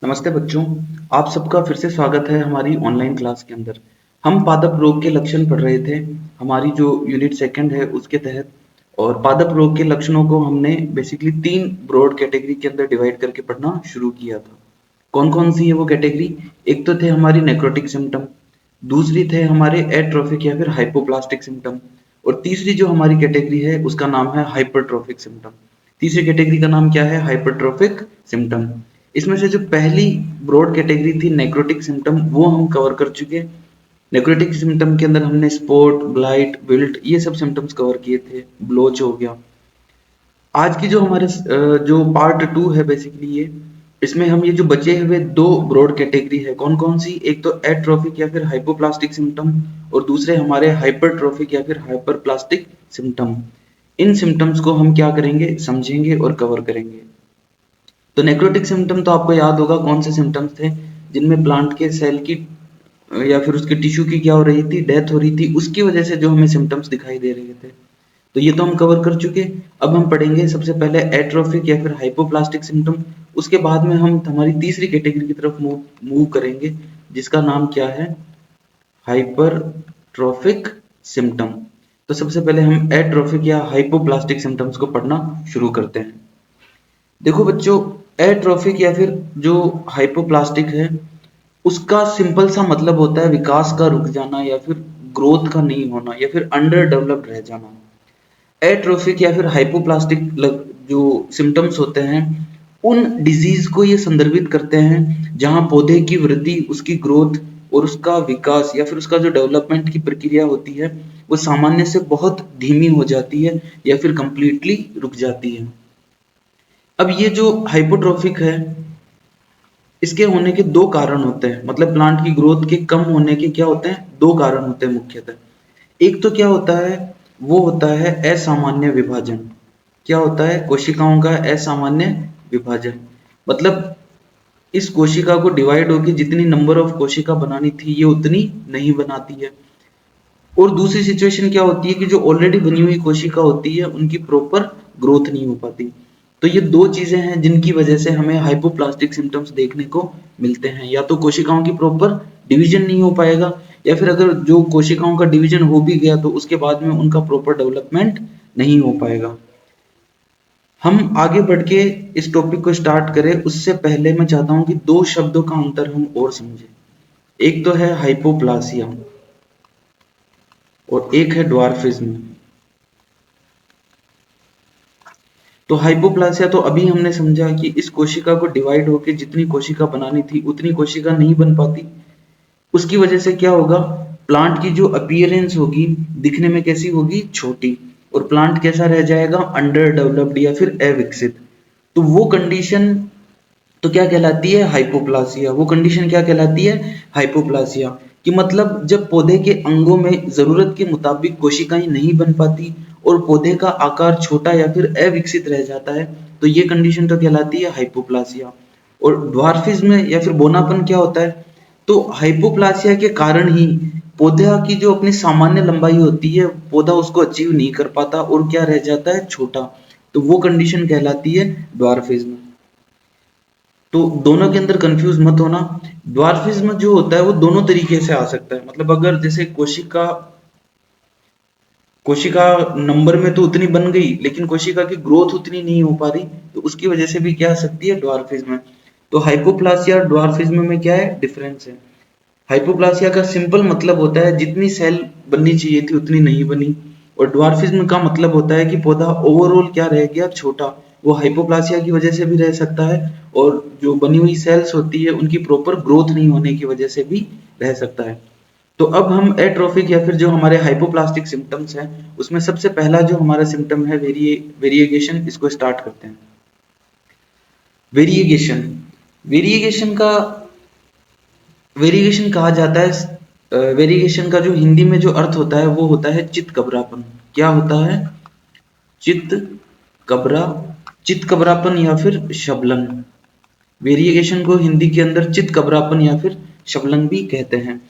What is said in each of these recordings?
नमस्ते बच्चों, आप सबका फिर से स्वागत है हमारी ऑनलाइन क्लास के अंदर। हम पादप रोग के लक्षण पढ़ रहे थे, हमारी जो यूनिट सेकंड है उसके तहत। और पादप रोग के लक्षणों को हमने बेसिकली 3 ब्रॉड कैटेगरी के अंदर डिवाइड करके पढ़ना शुरू किया था। कौन कौन सी है वो कैटेगरी? एक तो थे हमारी नेक्रोटिक सिम्टम, दूसरी थे हमारे एट्रोफिक या फिर हाइपोप्लास्टिक सिम्टम, और तीसरी जो हमारी कैटेगरी है उसका नाम है हाइपरट्रोफिक सिम्टम। तीसरी कैटेगरी का नाम क्या है? Hypertrophic symptom. इसमें से जो पहली ब्रॉड कैटेगरी थी नेक्रोटिक सिम्टम, वो हम कवर कर चुके। नेक्रोटिक सिम्टम के अंदर हमने स्पॉट, ब्लाइट, विल्ट ये सब सिम्टम्स कवर किए थे, ब्लोच हो गया। आज की जो हमारे जो पार्ट 2 है बेसिकली ये, इसमें हम ये जो बचे हुए 2 ब्रॉड कैटेगरी है, कौन कौन सी? एक तो एट्रोफिक या फिर हाइपोप्लास्टिक सिम्टम, और दूसरे हमारे हाइपरट्रोफिक या फिर हाइपरप्लास्टिक सिम्टम। इन सिम्टम्स को हम क्या करेंगे? समझेंगे और कवर करेंगे। तो नेक्रोटिक सिम्टम तो आपको याद होगा कौन से सिम्टम्स थे, जिनमें प्लांट के सेल की या फिर उसके टिश्यू की क्या हो रही थी? डेथ हो रही थी, उसकी वजह से जो हमें सिम्टम्स दिखाई दे रहे थे। तो ये तो हम कवर कर चुके। अब हम पढ़ेंगे सबसे पहले एट्रोफिक या फिर हाइपोप्लास्टिक सिम्टम। उसके बाद में हम हमारी तीसरी कैटेगरी की तरफ मूव करेंगे, जिसका नाम क्या है? Hypertrophic symptom. तो सबसे पहले हम एट्रोफिक या हाइपोप्लास्टिक सिम्टम्स को पढ़ना शुरू करते हैं। देखो बच्चों, एट्रोफिक या फिर जो हाइपोप्लास्टिक है, उसका सिंपल सा मतलब होता है विकास का रुक जाना या फिर ग्रोथ का नहीं होना या फिर अंडर डेवलप्ड रह जाना। एट्रोफिक या फिर हाइपोप्लास्टिक जो सिम्टम्स होते हैं, उन डिजीज को ये संदर्भित करते हैं जहां पौधे की वृद्धि, उसकी ग्रोथ और उसका विकास या फिर उसका जो डेवलपमेंट की प्रक्रिया होती है, वो सामान्य से बहुत धीमी हो जाती है या फिर कंप्लीटली रुक जाती है। अब ये जो हाइपोट्रोफिक है, इसके होने के 2 कारण होते हैं, मतलब प्लांट की ग्रोथ के कम होने के क्या होते हैं? 2 कारण होते हैं मुख्यतः। एक तो क्या होता है? वो होता है असामान्य विभाजन। क्या होता है? कोशिकाओं का असामान्य विभाजन। मतलब इस कोशिका को डिवाइड होकर जितनी नंबर ऑफ कोशिका बनानी थी, ये उतनी नहीं बनाती है। और दूसरी सिचुएशन क्या होती है कि जो ऑलरेडी बनी हुई कोशिका होती है, उनकी प्रॉपर ग्रोथ नहीं हो पाती। तो ये 2 चीजें हैं जिनकी वजह से हमें हाइपोप्लास्टिक सिम्टम्स देखने को मिलते हैं। या तो कोशिकाओं की प्रॉपर डिवीजन नहीं हो पाएगा, या फिर अगर जो कोशिकाओं का डिवीजन हो भी गया तो उसके बाद में उनका प्रॉपर डेवलपमेंट नहीं हो पाएगा। हम आगे बढ़ के इस टॉपिक को स्टार्ट करें उससे पहले मैं चाहता हूं कि 2 शब्दों का अंतर हम और समझें। एक तो है हाइपोप्लासिया और एक है ड्वार्फिज्म। तो हाइपोप्लासिया तो अभी हमने समझा कि इस कोशिका को डिवाइड होकर जितनी कोशिका बनानी थी उतनी कोशिका नहीं बन पाती। उसकी वजह से क्या होगा? प्लांट की जो अपीयरेंस होगी, दिखने में कैसी होगी? छोटी। और प्लांट कैसा रह जाएगा? अंडर डेवलप्ड या फिर अविकसित। तो वो कंडीशन तो क्या कहलाती है? हाइपोप्लासिया। वो कंडीशन क्या कहलाती है? हाइपोप्लासिया। कि मतलब जब पौधे के अंगों में जरूरत के मुताबिक कोशिकाएं नहीं बन पाती और पौधे का आकार छोटा या फिर अविकसित रह जाता है, तो ये कंडीशन तो कहलाती है हाइपोप्लासिया। और ड्वार्फिज्म या फिर बोनापन क्या होता है? तो हाइपोप्लासिया के कारण ही पौधा की जो अपनी सामान्य लंबाई होती है, पौधा उसको अचीव नहीं कर पाता और क्या रह जाता है? छोटा। तो वो कंडीशन कहलाती है ड्वार्फिज्म। तो दोनों के अंदर कंफ्यूज मत होना। ड्वार्फिज्म जो होता है वो दोनों तरीके से आ सकता है। मतलब अगर जैसे कोशिका कोशिका नंबर में तो उतनी बन गई लेकिन कोशिका की ग्रोथ उतनी नहीं हो पा रही, तो उसकी वजह से भी क्या आ सकती है? ड्वार्फिज्म। तो हाइपोप्लासिया और ड्वार्फिज्म में क्या है डिफरेंस है? हाइपोप्लासिया का सिंपल मतलब होता है जितनी सेल बननी चाहिए थी उतनी नहीं बनी, और ड्वार्फिज्म का मतलब होता है कि पौधा ओवरऑल क्या रह गया? छोटा। वो हाइपोप्लासिया की वजह से भी रह सकता है, और जो बनी हुई सेल्स होती है उनकी प्रॉपर ग्रोथ नहीं होने की वजह से भी रह सकता है। तो अब हम एट्रोफिक या फिर जो हमारे हाइपोप्लास्टिक सिम्टम्स हैं, उसमें सबसे पहला जो हमारा सिम्टम है वेरिएगेशन, इसको स्टार्ट करते हैं। वेरिएगेशन वेरिएगेशन का वेरिएगेशन कहा जाता है। वेरिएगेशन का जो हिंदी में जो अर्थ होता है वो होता है चित्त कबरापन। क्या होता है? चित्त कबरा चित्त कबरापन या फिर शबलन। वेरिएगेशन को हिंदी के अंदर चित्त कबरापन या फिर शबलन भी कहते हैं।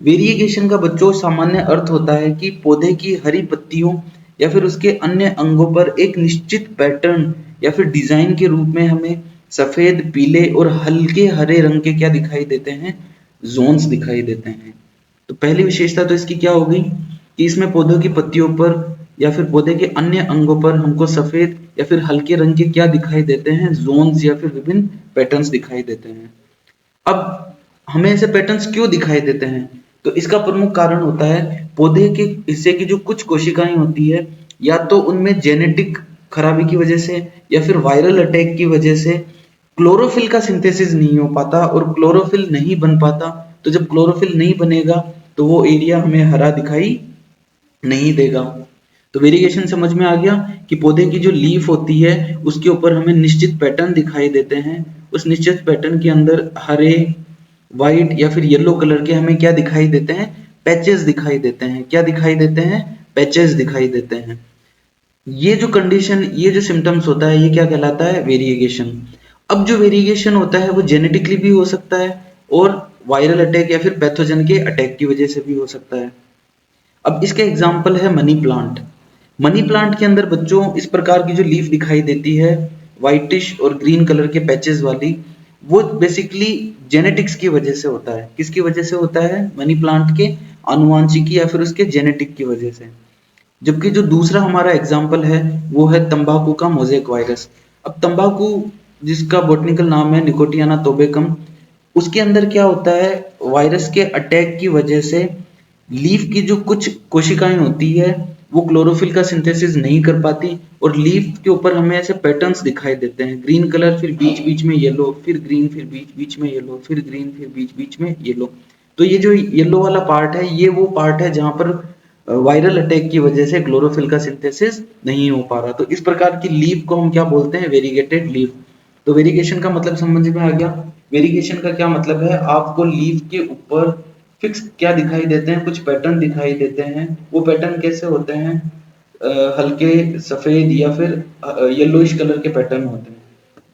वेरिएगेशन का बच्चों सामान्य अर्थ होता है कि पौधे की हरी पत्तियों या फिर उसके अन्य अंगों पर एक निश्चित पैटर्न या फिर डिजाइन के रूप में हमें सफेद, पीले और हल्के हरे रंग के क्या दिखाई देते हैं, जोन्स दिखाई देते हैं। तो पहली विशेषता तो इसकी क्या होगी कि इसमें पौधों की पत्तियों पर या फिर पौधे के अन्य अंगों पर हमको सफेद या फिर हल्के रंग के क्या दिखाई देते हैं, जोन्स या फिर विभिन्न पैटर्न्स दिखाई देते हैं। अब हमें ऐसे पैटर्न्स क्यों दिखाई देते हैं, तो इसका प्रमुख कारण होता है पौधे के हिस्से की जो कुछ कोशिकाएं होती है, या तो उनमें जेनेटिक खराबी की वजह से या फिर वायरल अटैक की वजह से क्लोरोफिल का सिंथेसिस नहीं हो पाता, और क्लोरोफिल नहीं बन पाता। तो जब क्लोरोफिल नहीं बनेगा तो वो एरिया हमें हरा दिखाई नहीं देगा। तो वेरिएशन समझ में आ गया कि पौधे की जो लीफ होती है उसके ऊपर हमें निश्चित पैटर्न दिखाई देते हैं, उस निश्चित पैटर्न के अंदर हरे, व्हाइट या फिर येलो कलर के हमें क्या दिखाई देते हैं, पैचेस दिखाई देते हैं। क्या दिखाई देते हैं, पैचेस दिखाई देते हैं। ये जो कंडीशन, ये जो सिम्टम्स होता है, ये क्या कहलाता है, वेरिएशन। अब जो वेरिएशन होता है वो जेनेटिकली भी हो सकता है और वायरल अटैक या फिर पैथोजन के अटैक की वजह से भी हो सकता है। अब इसका एग्जाम्पल है मनी प्लांट। मनी प्लांट के अंदर बच्चों इस प्रकार की जो लीफ दिखाई देती है, व्हाइटिश और ग्रीन कलर के पैचेस वाली, वो बेसिकली जेनेटिक्स की वजह से होता है। किसकी वजह से होता है, मनी प्लांट के आनुवांशिकी या फिर उसके जेनेटिक की वजह से। जबकि जो दूसरा हमारा एग्जाम्पल है वो है तंबाकू का मोज़ेक वायरस। अब तंबाकू जिसका बॉटनिकल नाम है निकोटियाना टोबेकम, उसके अंदर क्या होता है, वायरस के अटैक की वजह से लीफ की जो कुछ कोशिकाएं होती है वो क्लोरोफिल का सिंथेसिस नहीं कर पाती, और लीफ के ऊपर हमें ऐसे पैटर्न्स दिखाई देते हैं, ग्रीन कलर, फिर बीच बीच में येलो, फिर ग्रीन, फिर बीच बीच में येलो, फिर ग्रीन, फिर बीच बीच में येलो। तो ये जो येलो वाला पार्ट है, ये वो पार्ट है जहां पर वायरल अटैक की वजह से क्लोरोफिल का सिंथेसिस नहीं हो पा रहा। तो इस प्रकार की लीफ को हम क्या बोलते हैं, वेरीगेटेड लीफ। तो वेरिगेशन का मतलब समझ में आ गया। वेरिगेशन का क्या मतलब है, आपको लीफ के ऊपर फिक्स क्या दिखाई देते हैं, कुछ पैटर्न दिखाई देते हैं। वो पैटर्न कैसे होते हैं, हल्के सफेद या फिर येलोइश कलर के पैटर्न होते हैं।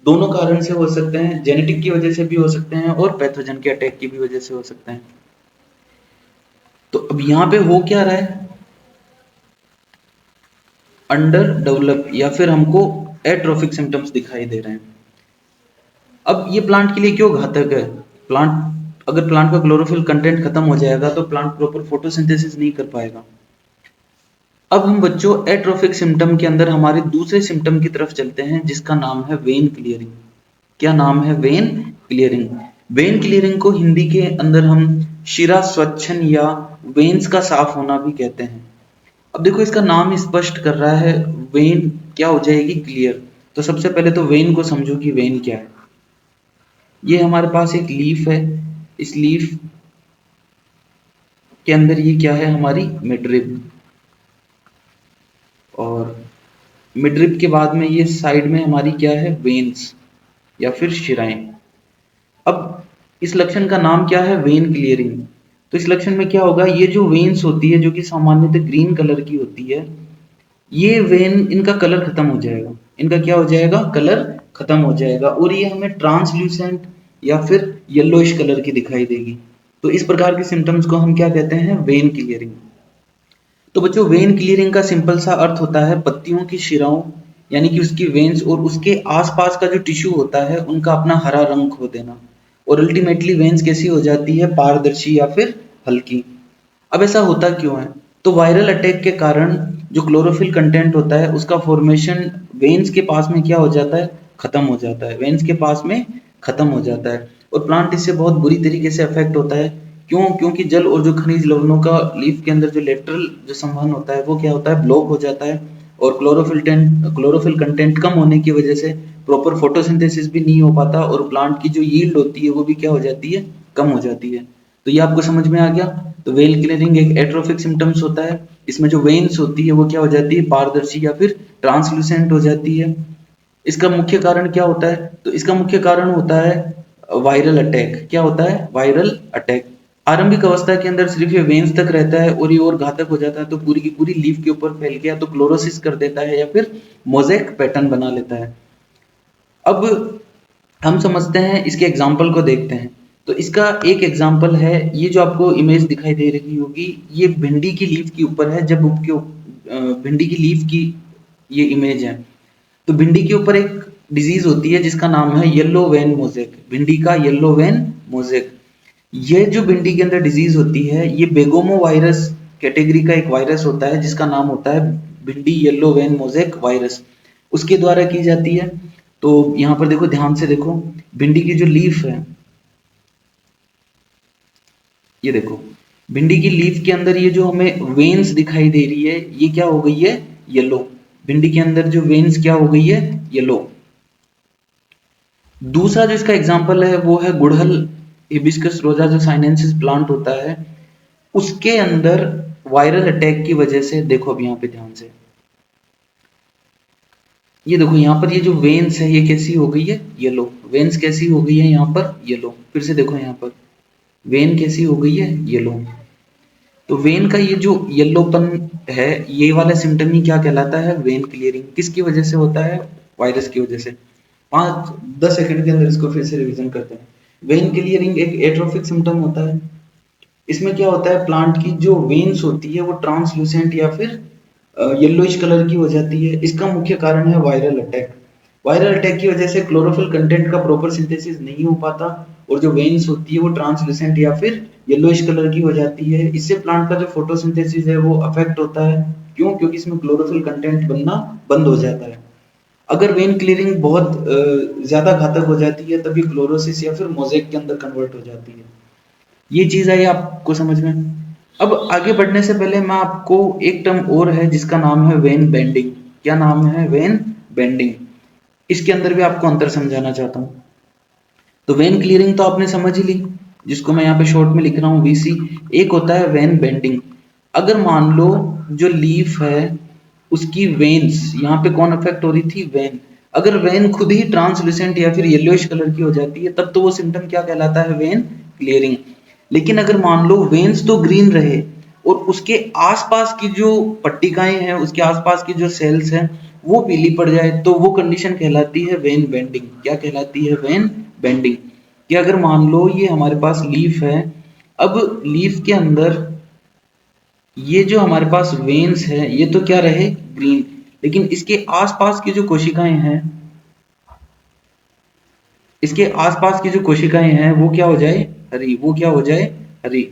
दोनों कारण से हो सकते हैं, जेनेटिक की वजह से भी हो सकते हैं और पैथोजन के अटैक की भी वजह से हो सकते हैं। तो अब यहाँ पे हो क्या रहा है, अंडर डेवलप या फिर हमको एट्रोफिक सिम्टम्स दिखाई दे रहे हैं। अब ये प्लांट के लिए क्यों घातक है, अगर प्लांट का क्लोरोफिल कंटेंट खत्म हो जाएगा तो प्लांट प्रॉपर फोटोसिंथेसिस नहीं कर पाएगा। अब हम बच्चों एट्रोफिक सिम्टम के अंदर हमारे दूसरे सिम्टम की तरफ चलते हैं जिसका नाम है वेन क्लियरिंग। क्या नाम है, वेन क्लियरिंग। वेन क्लियरिंग को हिंदी के अंदर हम शिरा स्वच्छन या वेन्स का साफ होना भी कहते हैं। अब देखो इसका नाम स्पष्ट कर रहा है, वेन क्या हो जाएगी, क्लियर। तो सबसे पहले तो वेन को समझो कि वेन क्या है। ये हमारे पास एक लीफ है, इस लीफ के अंदर ये क्या है, हमारी मिडरिब, और मिडरिब के बाद में ये साइड में हमारी क्या है, वेन्स या फिर शिराएं। अब इस लक्षण का नाम क्या है, वेन क्लियरिंग। तो इस लक्षण में क्या होगा, ये जो वेन्स होती है जो कि सामान्यतः ग्रीन कलर की होती है, ये वेन, इनका कलर खत्म हो जाएगा। इनका क्या हो जाएगा, कलर खत्म हो जाएगा, और ये हमें ट्रांसल्यूसेंट या फिर येलोइश कलर की दिखाई देगी। तो इस प्रकार के सिम्टम्स को हम क्या कहते हैं, वेन क्लियरिंग। तो बच्चों वेन क्लियरिंग का सिंपल सा अर्थ होता है पत्तियों की शिराओं यानी कि उसकी वेन्स और उसके आसपास का जो टिश्यू होता है उनका अपना हरा रंग खो देना, और अल्टीमेटली वेन्स कैसी हो जाती है, पारदर्शी या फिर हल्की। अब ऐसा होता क्यों है, तो वायरल अटैक के कारण जो क्लोरोफिल कंटेंट होता है उसका फॉर्मेशन वेन्स के पास में क्या हो जाता है, खत्म हो जाता है, वेन्स के पास में खत्म हो जाता है, और प्लांट इससे बहुत बुरी तरीके से अफेक्ट होता है। क्यों, क्योंकि जल और जो खनिज लवणों का लीफ के अंदर जो लेटरल जो संवहन होता है वो क्या होता है, ब्लॉक हो जाता है, और क्लोरोफिल कंटेंट कम होने की वजह से प्रॉपर फोटोसिंथेसिस भी नहीं हो पाता, और प्लांट की जो यील्ड होती है वो भी क्या हो जाती है, कम हो जाती है। तो ये आपको समझ में आ गया। तो वेन क्लियरिंग एक एट्रोफिक सिम्टम्स होता है, इसमें जो वेन्स होती है वो क्या हो जाती है, पारदर्शी या फिर ट्रांसलूसेंट हो जाती है। इसका मुख्य कारण क्या होता है, तो इसका मुख्य कारण होता है वायरल अटैक। क्या होता है, वायरल अटैक। आरंभिक अवस्था के अंदर सिर्फ ये वेन्स तक रहता है और ये और घातक हो जाता है तो पूरी की पूरी लीफ के ऊपर फैल गया तो क्लोरोसिस कर देता है या फिर मोज़ेक पैटर्न बना लेता है। अब हम समझते हैं, इसके एग्जाम्पल को देखते हैं। तो इसका एक एग्जाम्पल है, ये जो आपको इमेज दिखाई दे रही होगी ये भिंडी की लीफ के ऊपर है। भिंडी की लीफ की ये इमेज है। तो भिंडी के ऊपर एक डिजीज होती है जिसका नाम है येलो वेन मोज़ेक, भिंडी का येलो वेन मोज़ेक। ये जो भिंडी के अंदर डिजीज होती है ये बेगोमो वायरस कैटेगरी का एक वायरस होता है जिसका नाम होता है भिंडी येलो वेन मोज़ेक वायरस, उसके द्वारा की जाती है। तो यहाँ पर देखो, ध्यान से देखो, भिंडी की जो लीफ है, ये देखो भिंडी की लीफ के अंदर ये जो हमें वेन्स दिखाई दे रही है ये क्या हो गई है, येलो। भिंडी के अंदर जो वेन्स क्या हो गई है, येलो। दूसरा जो इसका एग्जाम्पल है वो है गुड़हल, हिबिस्कस रोजा जो साइनेंसिस प्लांट होता है, उसके अंदर वायरल अटैक की वजह से, देखो अब यहाँ पे ध्यान से, ये देखो यहाँ पर ये जो वेन्स है ये कैसी हो गई है, येलो। वेन्स कैसी हो गई है यहाँ पर, येलो। फिर से देखो यहाँ पर वेन कैसी हो गई है, येलो। तो वेन का ये जो येलोपन है ये वाला सिम्टम ही क्या कहलाता है, वेन क्लियरिंग। किसकी वजह से होता है, वायरस की वजह से। 5-10 सेकंड के अंदर इसको फिर से रिवीजन करते हैं। वेन क्लियरिंग एक एट्रोफिक सिम्टम होता है। इसमें क्या होता है, प्लांट की जो वेन्स होती है वो ट्रांसल्यूसेंट या फिर येलोइश कलर की हो जाती है। इसका मुख्य कारण है वायरल अटैक। वायरल अटैक की वजह से क्लोरोफिल कंटेंट का प्रॉपर सिंथेसिस नहीं हो पाता और जो वेन्स होती है वो ट्रांसल्यूसेंट या फिर येलोइश कलर की हो जाती है। इससे प्लांट का जो फोटोसिंथेसिस है वो अफेक्ट होता है। क्यों? क्योंकि इसमें क्लोरोफिल कंटेंट बनना बंद हो जाता है। अगर वेन क्लियरिंग बहुत ज्यादा घातक हो जाती है तब ये क्लोरोसिस या फिर मोज़ेक के अंदर कन्वर्ट हो जाती है। ये चीज आई आपको समझ में। अब आगे बढ़ने से पहले मैं आपको एक टर्म और है जिसका नाम है वेन बेंडिंग। क्या नाम है, वेन बेंडिंग। इसके अंदर भी आपको अंतर समझाना चाहता हूँ। तो वेन क्लियरिंग तो आपने समझ ही ली, जिसको मैं यहाँ पे शॉर्ट में लिख रहा हूँ वीसी। एक होता है वेन बेंडिंग। अगर मान लो जो लीफ है उसकी वेन्स, यहाँ पे कौन अफेक्ट हो रही थी, वेन। अगर वेन खुद ही ट्रांसलूसेंट या फिर येलोइश कलर की हो जाती है तब तो वो सिम्टम क्या कहलाता है, वेन क्लियरिंग। लेकिन अगर मान लो वेन्स तो ग्रीन रहे और उसके आसपास की जो पट्टिकाएं हैं, उसके आसपास की जो सेल्स हैं वो पीली पड़ जाए तो वो कंडीशन कहलाती है वेन बेंडिंग। क्या कहलाती है, वेन बेंडिंग। कि अगर मान लो ये हमारे पास लीफ है, अब लीफ के अंदर ये जो हमारे पास वेन्स है ये तो क्या रहे, ग्रीन, लेकिन इसके आसपास की जो कोशिकाएं हैं, इसके आसपास की जो कोशिकाएं हैं वो क्या हो जाए, हरी। वो क्या हो जाए, हरी।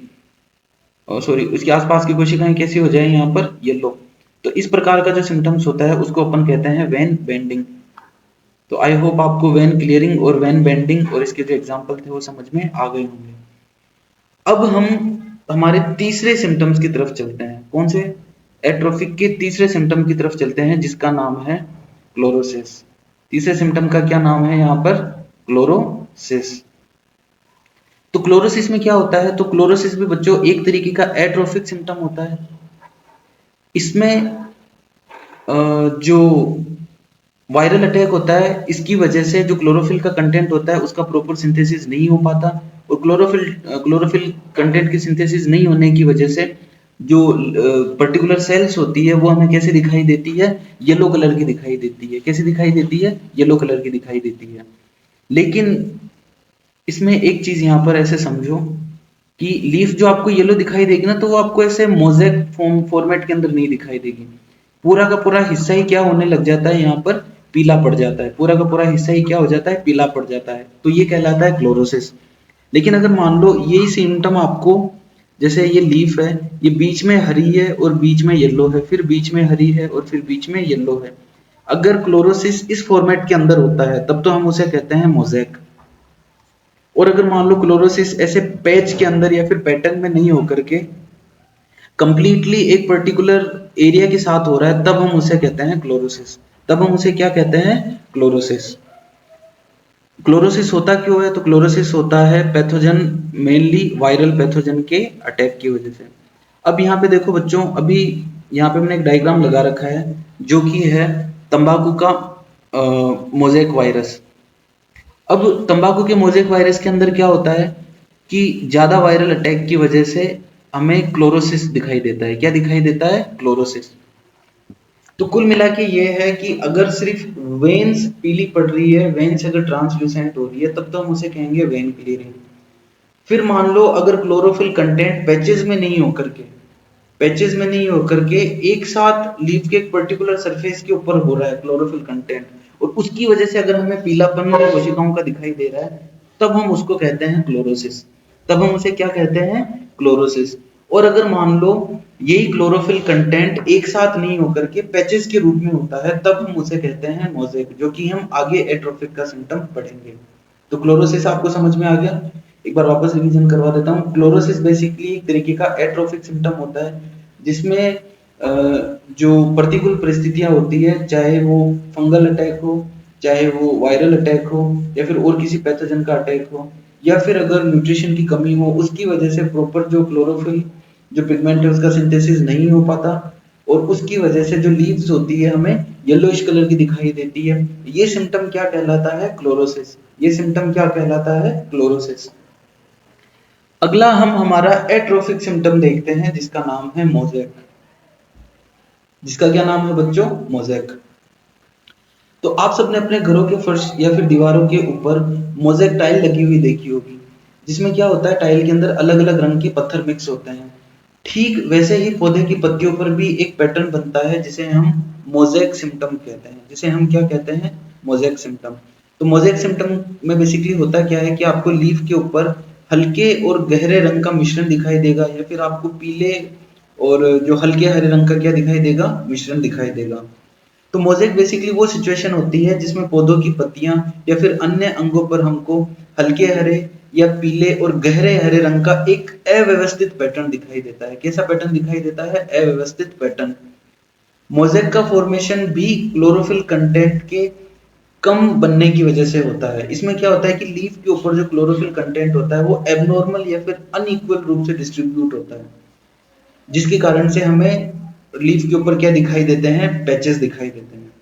और सॉरी, उसके आसपास की कोशिकाएं कैसी हो जाए, यहाँ पर येलो। तो इस प्रकार का जो सिम्टम्स होता है उसको अपन कहते हैं वेन बेंडिंग। तो आई होप आपको वेन क्लियरिंग और वेन बेंडिंग और इसके जो एग्जाम्पल थे वो समझ में आ गए होंगे। अब हम हमारे तीसरे सिम्टम्स की तरफ चलते हैं। कौन से, एट्रोफिक के तीसरे सिम्टम की तरफ चलते हैं जिसका नाम है क्लोरोसिस। तीसरे सिम्टम का क्या नाम है यहाँ पर, क्लोरोसिस। तो क्लोरोसिस में क्या होता है, तो क्लोरोसिस भी बच्चों एक तरीके का एट्रोफिक सिम्टम होता है। इसमें जो वायरल अटैक होता है इसकी वजह से जो क्लोरोफिल का कंटेंट होता है उसका प्रॉपर सिंथेसिस नहीं हो पाता और क्लोरोफिल कंटेंट की सिंथेसिस नहीं होने की वजह से जो पर्टिकुलर सेल्स होती है वो हमें कैसे दिखाई देती है, येलो कलर की दिखाई देती है। कैसे दिखाई देती है, येलो कलर की दिखाई देती है। लेकिन इसमें एक चीज यहाँ पर ऐसे समझो कि लीफ जो आपको येलो दिखाई देगी ना तो वो आपको ऐसे मोज़ेक फॉर्मेट के अंदर नहीं दिखाई देगी। पूरा का पूरा हिस्सा ही क्या होने लग जाता है, यहाँ पर पीला पड़ जाता है। पूरा का पूरा हिस्सा ही क्या हो जाता है, पीला पड़ जाता है। तो ये कहलाता है क्लोरोसिस। लेकिन अगर मान लो यही सिम्टम आपको, जैसे ये लीफ है, ये बीच में हरी है और बीच में येलो है, फिर बीच में हरी है और फिर बीच में येलो है। अगर क्लोरोसिस इस फॉर्मेट के अंदर होता है तब तो हम उसे कहते हैं मोज़ेक। और अगर मान लो क्लोरोसिस ऐसे पैच के अंदर या फिर पैटर्न में नहीं होकर के कंप्लीटली एक पर्टिकुलर एरिया के साथ हो रहा है तब हम उसे कहते हैं क्लोरोसिस। तब हम उसे क्या कहते हैं, क्लोरोसिस। क्लोरोसिस होता क्यों है, तो क्लोरोसिस होता है पैथोजन, मेनली वायरल पैथोजन के अटैक की वजह से। अब यहाँ पे देखो बच्चों, अभी यहाँ पे मैंने एक डायग्राम लगा रखा है जो कि है तंबाकू का मोज़ेक वायरस। अब तंबाकू के मोज़ेक वायरस के अंदर क्या होता है कि ज्यादा वायरल अटैक की वजह से हमें क्लोरोसिस दिखाई देता है। क्या दिखाई देता है, क्लोरोसिस। तो कुल मिला के ये है कि अगर सिर्फ वेन्स पीली पड़ रही है, वेन्स अगर ट्रांसल्यूसेंट हो रही है तब तो हम उसे कहेंगे वेन क्लियरिंग। फिर मान लो अगर क्लोरोफिल कंटेंट पैचेस में नहीं होकर के, पैचेस में नहीं होकर के एक साथ लीफ के एक पर्टिकुलर सरफेस के ऊपर हो रहा है क्लोरोफिल कंटेंट, और उसकी वजह से अगर हमें पीलापन कोशिकाओं का दिखाई दे रहा है, तब हम उसको कहते हैं क्लोरोसिस। तब हम उसे क्या कहते हैं? क्लोरोसिस। और अगर मान लो यही क्लोरोफिल कंटेंट एक साथ नहीं होकर के पैचेस के रूप में होता है, तब हम उसे कहते हैं मोज़ेक, जो कि हम आगे एट्रोफिक का सिम्टम पढ़ेंगे। तो क्लोरोसिस आपको समझ में आ गया? एक बार वापस रिवीजन करवा देता हूँ। क्लोरोसिस बेसिकली एक तरीके का एट्रोफिक सिम्टम होता है, जिसमें जो प्रतिकूल परिस्थितियां होती है, चाहे वो फंगल अटैक हो, चाहे वो वायरल अटैक हो, या फिर और किसी पैथोजन का अटैक हो, या फिर अगर न्यूट्रिशन की कमी हो, उसकी वजह से प्रॉपर जो क्लोरोफिल जो पिगमेंट है उसका सिंथेसिस नहीं हो पाता, और उसकी वजह से जो लीव्स होती है हमें येलोइश कलर की दिखाई देती है। ये सिम्टम क्या कहलाता है? क्लोरोसिस। ये सिम्टम क्या कहलाता है? क्लोरोसिस। अगला हम हमारा एट्रोफिक सिम्टम देखते हैं, जिसका नाम है मोज़ेक। जिसका क्या नाम है बच्चों? मोज़ेक। तो आप सबने अपने घरों के फर्श या फिर दीवारों के ऊपर मोज़ेक टाइल लगी हुई देखी होगी, जिसमें क्या होता है, टाइल के अंदर अलग अलग रंग के पत्थर मिक्स होते हैं। ठीक वैसे ही पौधे की पत्तियों पर भी एक पैटर्न बनता है, जिसे हम मोज़ेक सिम्टम कहते हैं। जिसे हम क्या कहते हैं? Mosaic symptom. तो मोज़ेक सिम्टम में बेसिकली होता क्या है कि आपको लीफ के ऊपर हल्के और गहरे रंग का मिश्रण दिखाई देगा, या फिर आपको पीले और जो हल्के हरे रंग का क्या दिखाई देगा? मिश्रण दिखाई देगा। तो मोज़ेक बेसिकली वो सिचुएशन होती है जिसमें पौधों की पत्तियां या फिर अन्य अंगों पर हमको हल्के हरे या पीले और गहरे हरे रंग का एक अव्यवस्थित पैटर्न दिखाई देता है। कैसा पैटर्न दिखाई देता है? अव्यवस्थित पैटर्न। मोज़ेक का फॉर्मेशन भी क्लोरोफिल कंटेंट के कम बनने की वजह से होता है। इसमें क्या होता है कि लीफ के ऊपर जो क्लोरोफिल कंटेंट होता है वो एबनॉर्मल या फिर अनइक्वल रूप से डिस्ट्रीब्यूट होता है, जिसके कारण से हमें लीफ के ऊपर क्या दिखाई देते हैं? पैचेस दिखाई देते हैं।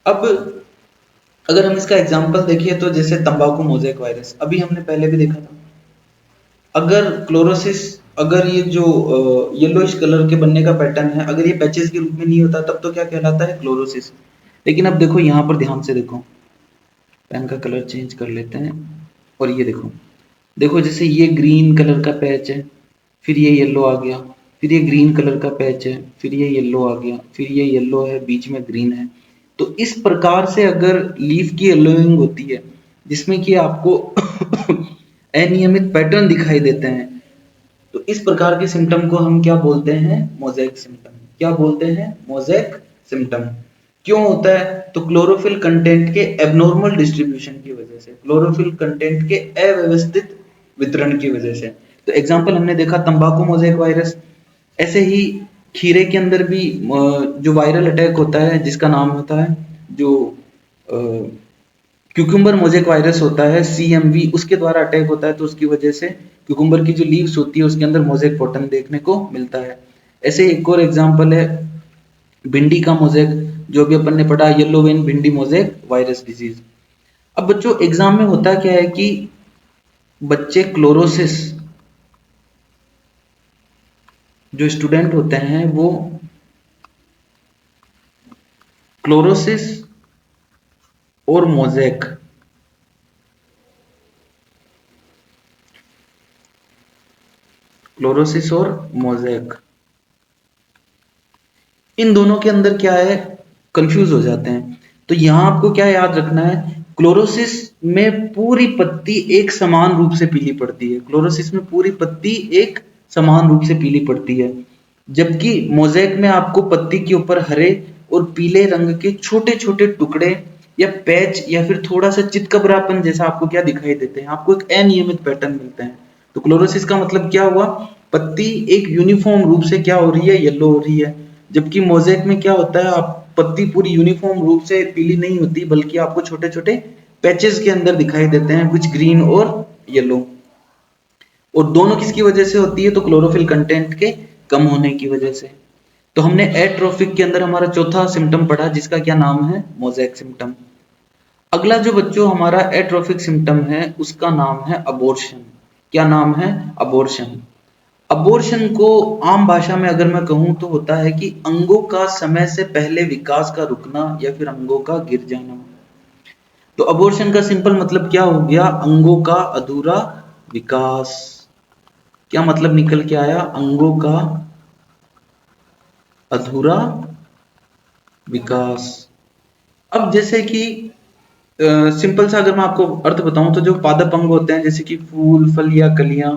अब अगर हम इसका एग्जांपल देखें, तो जैसे तंबाकू मोज़ेक वायरस, अभी हमने पहले भी देखा था। अगर क्लोरोसिस, अगर ये जो येलोइश कलर के बनने का पैटर्न है, अगर ये पैचेस के रूप में नहीं होता, तब तो क्या कहलाता है? क्लोरोसिस। लेकिन अब देखो यहाँ पर ध्यान से देखो, पेन का कलर चेंज कर लेते हैं, और ये देखो, देखो जैसे ये ग्रीन कलर का पैच है, फिर ये येलो आ गया, फिर ये ग्रीन कलर का पैच है, फिर ये येलो आ गया, फिर ये येलो है, बीच में ग्रीन है। तो इस प्रकार से अगर लीफ की येलोइंग होती है, जिसमें कि आपको अनियमित पैटर्न दिखाई देते हैं, तो इस प्रकार के सिम्टम को हम क्या बोलते हैं? Mosaic symptom. क्या बोलते हैं? Mosaic symptom. क्यों होता है? तो क्लोरोफिल कंटेंट के एबनॉर्मल डिस्ट्रीब्यूशन की वजह से, क्लोरोफिल कंटेंट के अव्यवस्थित वितरण की वजह से। तो एग्जाम्पल हमने देखा तंबाकू मोज़ेक वायरस। ऐसे ही खीरे के अंदर भी जो वायरल अटैक होता है, जिसका नाम होता है जो क्यूकम्बर मोज़ेक वायरस होता है, CMV, उसके द्वारा अटैक होता है, तो उसकी वजह से क्यूकम्बर की जो लीव्स होती है उसके अंदर मोज़ेक पैटर्न देखने को मिलता है। ऐसे एक और एग्जांपल है भिंडी का मोज़ेक, जो भी अपन ने पढ़ा, येलो वेन भिंडी मोज़ेक वायरस डिजीज। अब बच्चों एग्जाम में होता क्या है कि बच्चे क्लोरोसिस, जो स्टूडेंट होते हैं वो क्लोरोसिस और मोज़ेक, क्लोरोसिस और मोज़ेक, इन दोनों के अंदर क्या है? कंफ्यूज हो जाते हैं। तो यहां आपको क्या याद रखना है? क्लोरोसिस में पूरी पत्ती एक समान रूप से पीली पड़ती है। क्लोरोसिस में पूरी पत्ती एक समान रूप से पीली पड़ती है, जबकि मोज़ेक में आपको पत्ती के ऊपर हरे और पीले रंग के छोटे छोटे टुकड़े या पैच या फिर थोड़ा सा चितकबरापन जैसा आपको क्या दिखाई देते हैं? आपको एक अनियमित पैटर्न मिलते हैं। तो क्लोरोसिस का मतलब क्या हुआ? पत्ती एक यूनिफॉर्म रूप से क्या हो रही है? येलो हो रही है। जबकि मोज़ेक में क्या होता है, आप पत्ती पूरी यूनिफॉर्म रूप से पीली नहीं होती, बल्कि आपको छोटे छोटे पैचेस के अंदर दिखाई देते हैं, कुछ ग्रीन और येलो। और दोनों किसकी वजह से होती है? तो क्लोरोफिल कंटेंट के कम होने की वजह से। तो हमने एट्रोफिक के अंदर हमारा चौथा सिम्टम पढ़ा, जिसका क्या नाम है? Mosaic symptom. अगला जो बच्चों हमारा एट्रोफिक सिम्टम है, उसका नाम है अबॉर्शन। क्या नाम है? अबॉर्शन। अबॉर्शन को आम भाषा में अगर मैं कहूं तो होता है कि अंगों का समय से पहले विकास का रुकना या फिर अंगों का गिर जाना। तो अबॉर्शन का सिंपल मतलब क्या हो गया? अंगों का अधूरा विकास। क्या मतलब निकल के आया? अंगों का अधूरा विकास। अब जैसे कि सिंपल सा अगर मैं आपको अर्थ बताऊं तो जो पादप अंग होते हैं जैसे कि फूल, फल या कलियां,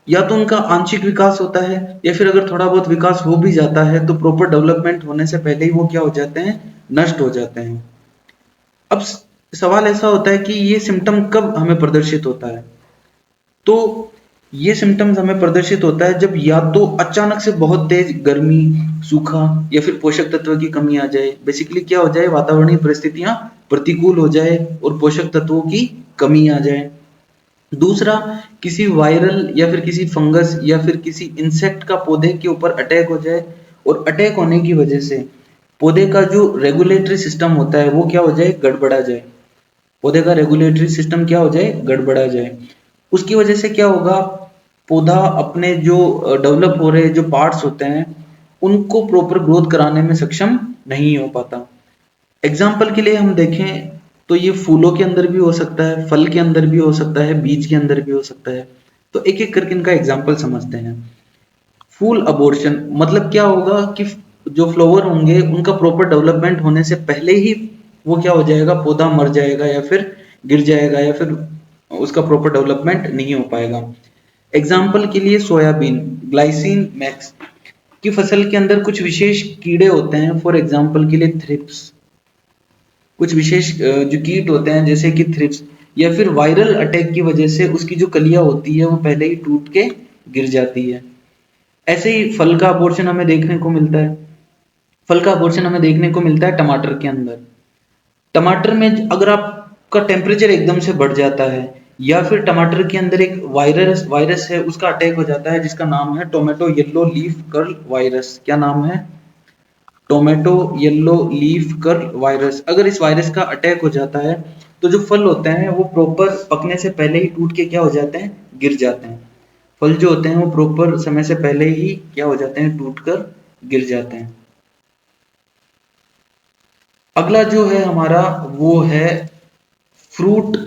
या तो उनका आंशिक विकास होता है या फिर अगर थोड़ा बहुत विकास हो भी जाता है तो प्रॉपर डेवलपमेंट होने से पहले ही वो क्या हो जाते हैं, नष्ट हो जाते हैं। अब सवाल ऐसा होता है कि ये सिम्टम कब हमें प्रदर्शित होता है? तो ये सिम्टम्स हमें प्रदर्शित होता है जब या तो अचानक से बहुत तेज गर्मी, सूखा या फिर पोषक तत्व की कमी आ जाए। बेसिकली क्या हो जाए, वातावरणीय परिस्थितियां प्रतिकूल हो जाए और पोषक तत्वों की कमी आ जाए। दूसरा, किसी वायरल या फिर किसी फंगस या फिर किसी इंसेक्ट का पौधे के ऊपर अटैक हो जाए और अटैक होने की वजह से पौधे का जो रेगुलेटरी सिस्टम होता है वो क्या हो जाए, गड़बड़ा जाए। पौधे का रेगुलेटरी सिस्टम क्या हो जाए, गड़बड़ा जाए। उसकी वजह से क्या होगा, पौधा अपने जो डेवलप हो रहे जो पार्ट्स होते हैं उनको प्रॉपर ग्रोथ कराने में सक्षम नहीं हो पाता। एग्जाम्पल के लिए हम देखें तो ये फूलों के अंदर भी हो सकता है, फल के अंदर भी हो सकता है, बीज के अंदर भी हो सकता है। तो एक एक करके इनका एग्जाम्पल समझते हैं। फूल अबॉर्शन मतलब क्या होगा कि जो फ्लावर होंगे उनका प्रॉपर डेवलपमेंट होने से पहले ही वो क्या हो जाएगा, पौधा मर जाएगा या फिर गिर जाएगा या फिर उसका प्रॉपर डेवलपमेंट नहीं हो पाएगा। एग्जाम्पल के लिए सोयाबीन, ग्लाइसिन मैक्स की फसल के अंदर कुछ विशेष कीड़े होते हैं, फॉर एग्जाम्पल के लिए थ्रिप्स, कुछ विशेष जो कीट होते हैं जैसे कि थ्रिप्स, या फिर वायरल अटैक की वजह से उसकी जो कलियां होती है वो पहले ही टूट के गिर जाती है। ऐसे ही फल का अबॉर्शन हमें देखने को मिलता है। फल का अबॉर्शन हमें देखने को मिलता है टमाटर के अंदर। टमाटर में अगर आपका टेम्परेचर एकदम से बढ़ जाता है या फिर टमाटर के अंदर एक वायरस वायरस है उसका अटैक हो जाता है जिसका नाम है tomato yellow leaf curl virus. क्या नाम है? Tomato yellow leaf curl virus. अगर इस वायरस का अटैक हो जाता है तो जो फल होते हैं वो प्रॉपर पकने से पहले ही टूट के क्या हो जाते हैं, गिर जाते हैं। फल जो होते हैं वो प्रॉपर समय से पहले ही क्या हो जाते हैं, टूटकर गिर जाते हैं। अगला जो है हमारा वो है फ्रूट।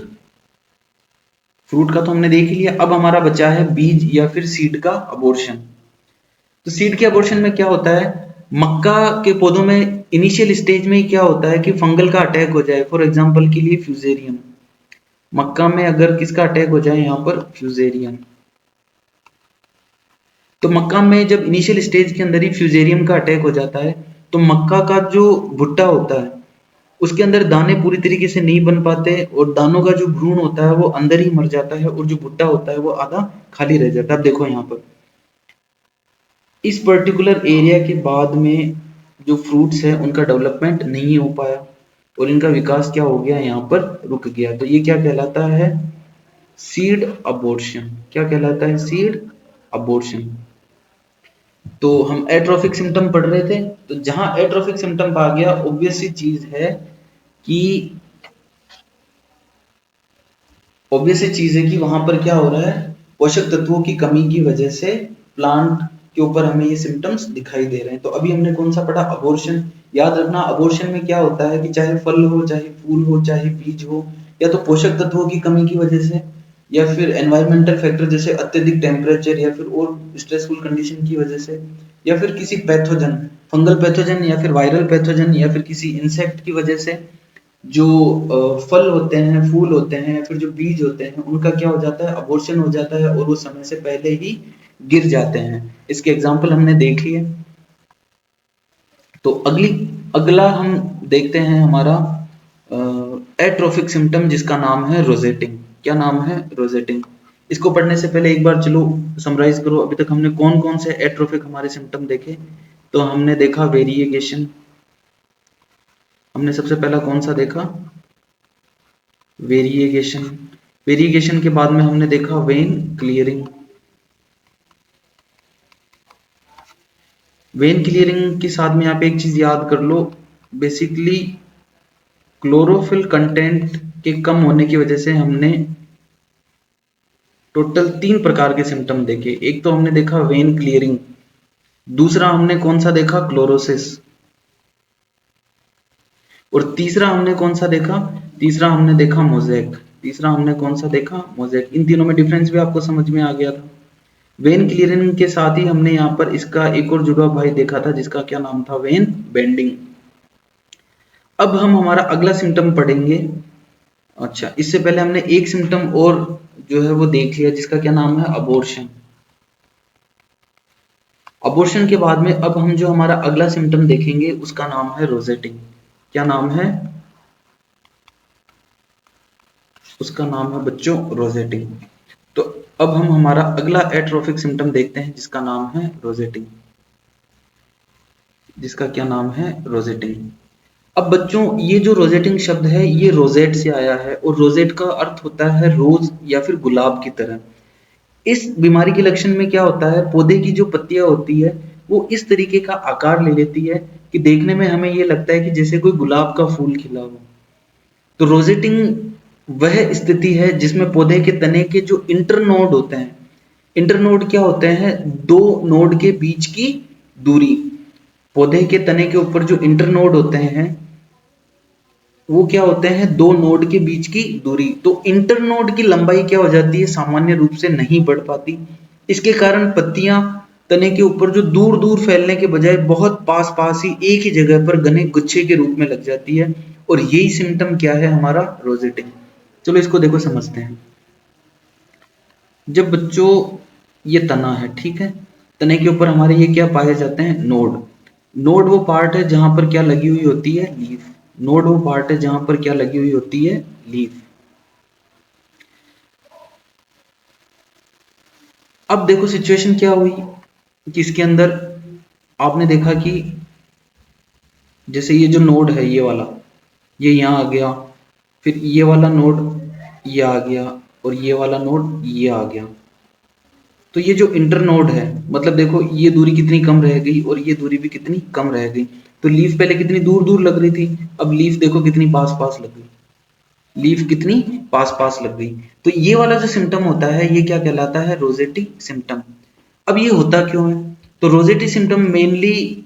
फ्रूट का तो हमने देख ही लिया। अब हमारा बचा है बीज या फिर सीड का अबॉर्शन। तो सीड के अबॉर्शन में क्या होता है, मक्का के पौधों में इनिशियल स्टेज में ही क्या होता है कि फंगल का अटैक हो जाए। फॉर एग्जांपल के लिए फ्यूजेरियम, मक्का में अगर किसका अटैक हो जाए, यहाँ पर फ्यूजेरियम। तो मक्का में जब इनिशियल स्टेज के अंदर ही फ्यूजेरियम का अटैक हो जाता है तो मक्का का जो भुट्टा होता है उसके अंदर दाने पूरी तरीके से नहीं बन पाते और दानों का जो भ्रूण होता है वो अंदर ही मर जाता है और जो भुट्टा होता है वो आधा खाली रह जाता है। अब देखो यहाँ पर इस पर्टिकुलर एरिया के बाद में जो फ्रूट्स है उनका डेवलपमेंट नहीं हो पाया और इनका विकास क्या हो गया, यहाँ पर रुक गया। तो ये क्या कहलाता है, सीड अबॉर्शन। क्या कहलाता है, सीड अबॉर्शन। तो हम एट्रोफिक सिम्टम पढ़ रहे थे, तो जहां एट्रोफिक सिम्टम आ गया ऑब्वियस सी चीज है कि वहां पर क्या हो रहा है, पोषक तत्वों की कमी की वजह से प्लांट के ऊपर हमें ये सिम्टम्स दिखाई दे रहे हैं। तो अभी हमने कौन सा पढ़ा, अबॉर्शन। याद रखना अबॉर्शन में क्या होता है कि चाहे फल हो, चाहे फूल हो, चाहे बीज हो, या तो पोषक तत्वों की कमी की वजह से या फिर एनवायरमेंटल फैक्टर जैसे अत्यधिक टेम्परेचर या फिर और स्ट्रेसफुल कंडीशन की वजह से, या फिर किसी पैथोजन, फंगल पैथोजन या फिर वायरल पैथोजन या फिर किसी इंसेक्ट की वजह से जो फल होते हैं, फूल होते हैं या फिर जो बीज होते हैं उनका क्या हो जाता है, अबॉर्शन हो जाता है और वो समय से पहले ही गिर जाते हैं। इसके एग्जाम्पल हमने देख लिए। तो अगला हम देखते हैं हमारा एट्रोफिक सिम्टम जिसका नाम है रोजेटिंग। क्या नाम है, रोजेटिंग। इसको पढ़ने से पहले एक बार चलो समराइज करो, अभी तक हमने कौन कौन से एट्रोफिक हमारे सिम्टम देखे। तो हमने देखा वेरिएगेशन, हमने सबसे पहला कौन सा देखा, वेरिएगेशन। वेरिएगेशन के बाद में हमने देखा वेन क्लियरिंग। वेन क्लियरिंग के साथ में आप एक चीज याद कर लो, बेसिकली क्लोरोफिल कंटेंट के कम होने की वजह से हमने टोटल 3 प्रकार के सिम्टम देखे। एक तो हमने देखा वेन क्लियरिंग, दूसरा हमने कौन सा देखा, क्लोरोसिस, और तीसरा हमने कौन सा देखा, तीसरा हमने देखा मोज़ेक। तीसरा हमने कौन सा देखा, मोज़ेक। इन तीनों में डिफरेंस भी आपको समझ में आ गया था। वेन क्लियरिंग के साथ ही हमने यहाँ पर इसका एक और जुड़वा भाई देखा था जिसका क्या नाम था, वेन बेंडिंग। अब हम हमारा अगला सिम्टम पढ़ेंगे। अच्छा, इससे पहले हमने एक सिम्टम और जो है वो देख लिया, जिसका क्या नाम है, अबॉर्शन। अबॉर्शन के बाद में अब हम जो हमारा अगला सिम्टम देखेंगे उसका नाम है रोजेटिंग। क्या नाम है उसका? नाम है बच्चों रोजेटिंग। तो अब हम हमारा अगला एट्रोफिक सिम्टम देखते हैं, जिसका नाम है रोजेटिंग। जिसका क्या नाम है, रोजेटिंग। अब बच्चों, ये जो रोजेटिंग शब्द है ये रोजेट से आया है, और रोजेट का अर्थ होता है रोज या फिर गुलाब की तरह। इस बीमारी के लक्षण में क्या होता है, पौधे की जो पत्तियां होती है वो इस तरीके का आकार ले लेती है कि देखने में हमें ये लगता है कि जैसे कोई गुलाब का फूल खिला हो। तो रोजेटिंग वह स्थिति है जिसमें पौधे के तने के जो इंटरनोड होते हैं, इंटरनोड क्या होते हैं, दो नोड के बीच की दूरी। पौधे के तने के ऊपर जो इंटरनोड होते हैं वो क्या होते हैं, दो नोड के बीच की दूरी। तो इंटरनोड की लंबाई क्या हो जाती है, सामान्य रूप से नहीं बढ़ पाती। इसके कारण पत्तियां तने के ऊपर जो दूर दूर फैलने के बजाय बहुत पास पास ही एक ही जगह पर घने गुच्छे के रूप में लग जाती है, और यही सिम्टम क्या है हमारा, रोजेटिंग। चलो इसको देखो, समझते हैं। जब बच्चों ये तना है, ठीक है, तने के ऊपर हमारे ये क्या पाए जाते हैं, नोड। नोड वो पार्ट है जहां पर क्या लगी हुई होती है, लीफ। नोड वो पार्ट है जहां पर क्या लगी हुई होती है, लीफ। अब देखो सिचुएशन क्या हुई कि इसके अंदर आपने देखा कि जैसे ये जो नोड है ये वाला, ये यहाँ आ गया, फिर ये वाला नोड ये आ गया, और ये वाला नोड ये आ गया। तो ये जो इंटर नोड है, मतलब देखो ये दूरी कितनी कम रह गई और ये दूरी भी कितनी कम रह गई। तो लीफ पहले कितनी दूर दूर लग रही थी, अब लीफ देखो कितनी पास पास लग गई। लीफ कितनी पास पास लग गई। तो ये वाला जो सिम्टम होता है ये क्या कहलाता है, रोजेटी सिम्टम। अब ये होता क्यों है, तो Rossetti symptom mainly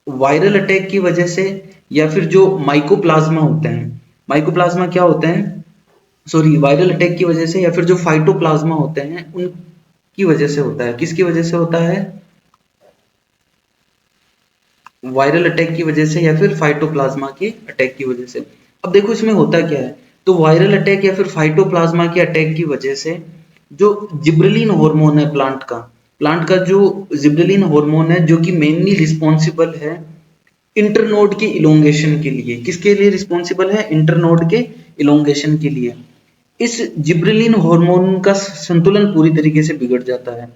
viral attack की वजह से, या फिर जो माइकोप्लाज्मा होते हैं, माइकोप्लाज्मा क्या होते हैं, सॉरी, वायरल अटैक की वजह से, या फिर जो फाइटोप्लाज्मा होते हैं उनकी वजह से होता है। किसकी वजह से होता है, वायरल अटैक की वजह से या फिर फाइटोप्लाज्मा के अटैक की वजह से। अब देखो इसमें होता क्या है, तो वायरल अटैक या फिर फाइटोप्लाज्मा के अटैक की वजह से जो जिब्रेलिन हार्मोन है प्लांट का जो जिब्रेलिन हार्मोन है, जो कि मेनली रिस्पॉन्सिबल है इंटरनोड के इलोंगेशन के लिए। किसके लिए रिस्पॉन्सिबल है, इंटरनोड के इलोंगेशन के लिए। इस जिब्रेलिन हार्मोन का संतुलन पूरी तरीके से बिगड़ जाता है,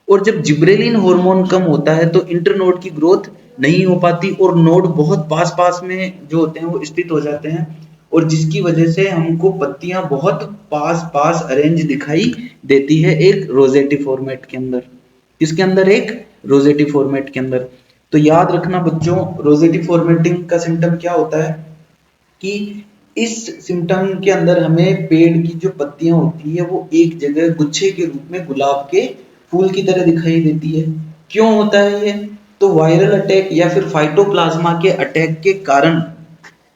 और जब जिब्रेलिन हार्मोन कम होता है तो इंटरनोड की ग्रोथ नहीं हो पाती, और नोड बहुत पास पास में जो होते हैं वो स्थित हो जाते हैं, और जिसकी वजह से हमको पत्तियां बहुत पास पास अरेंज दिखाई देती है एक रोजेटी फॉर्मेट के अंदर। किसके अंदर, एक रोजेटी फॉर्मेट के अंदर। तो याद रखना बच्चों, रोजेटी फॉर्मेटिंग का सिम्टम क्या होता है कि इस सिम्टम के अंदर हमें पेड़ की जो पत्तियां होती है वो एक जगह गुच्छे के रूप में गुलाब के फूल की तरह दिखाई देती है। क्यों होता है ये, तो वायरल अटैक या फिर फाइटोप्लाज्मा के अटैक के कारण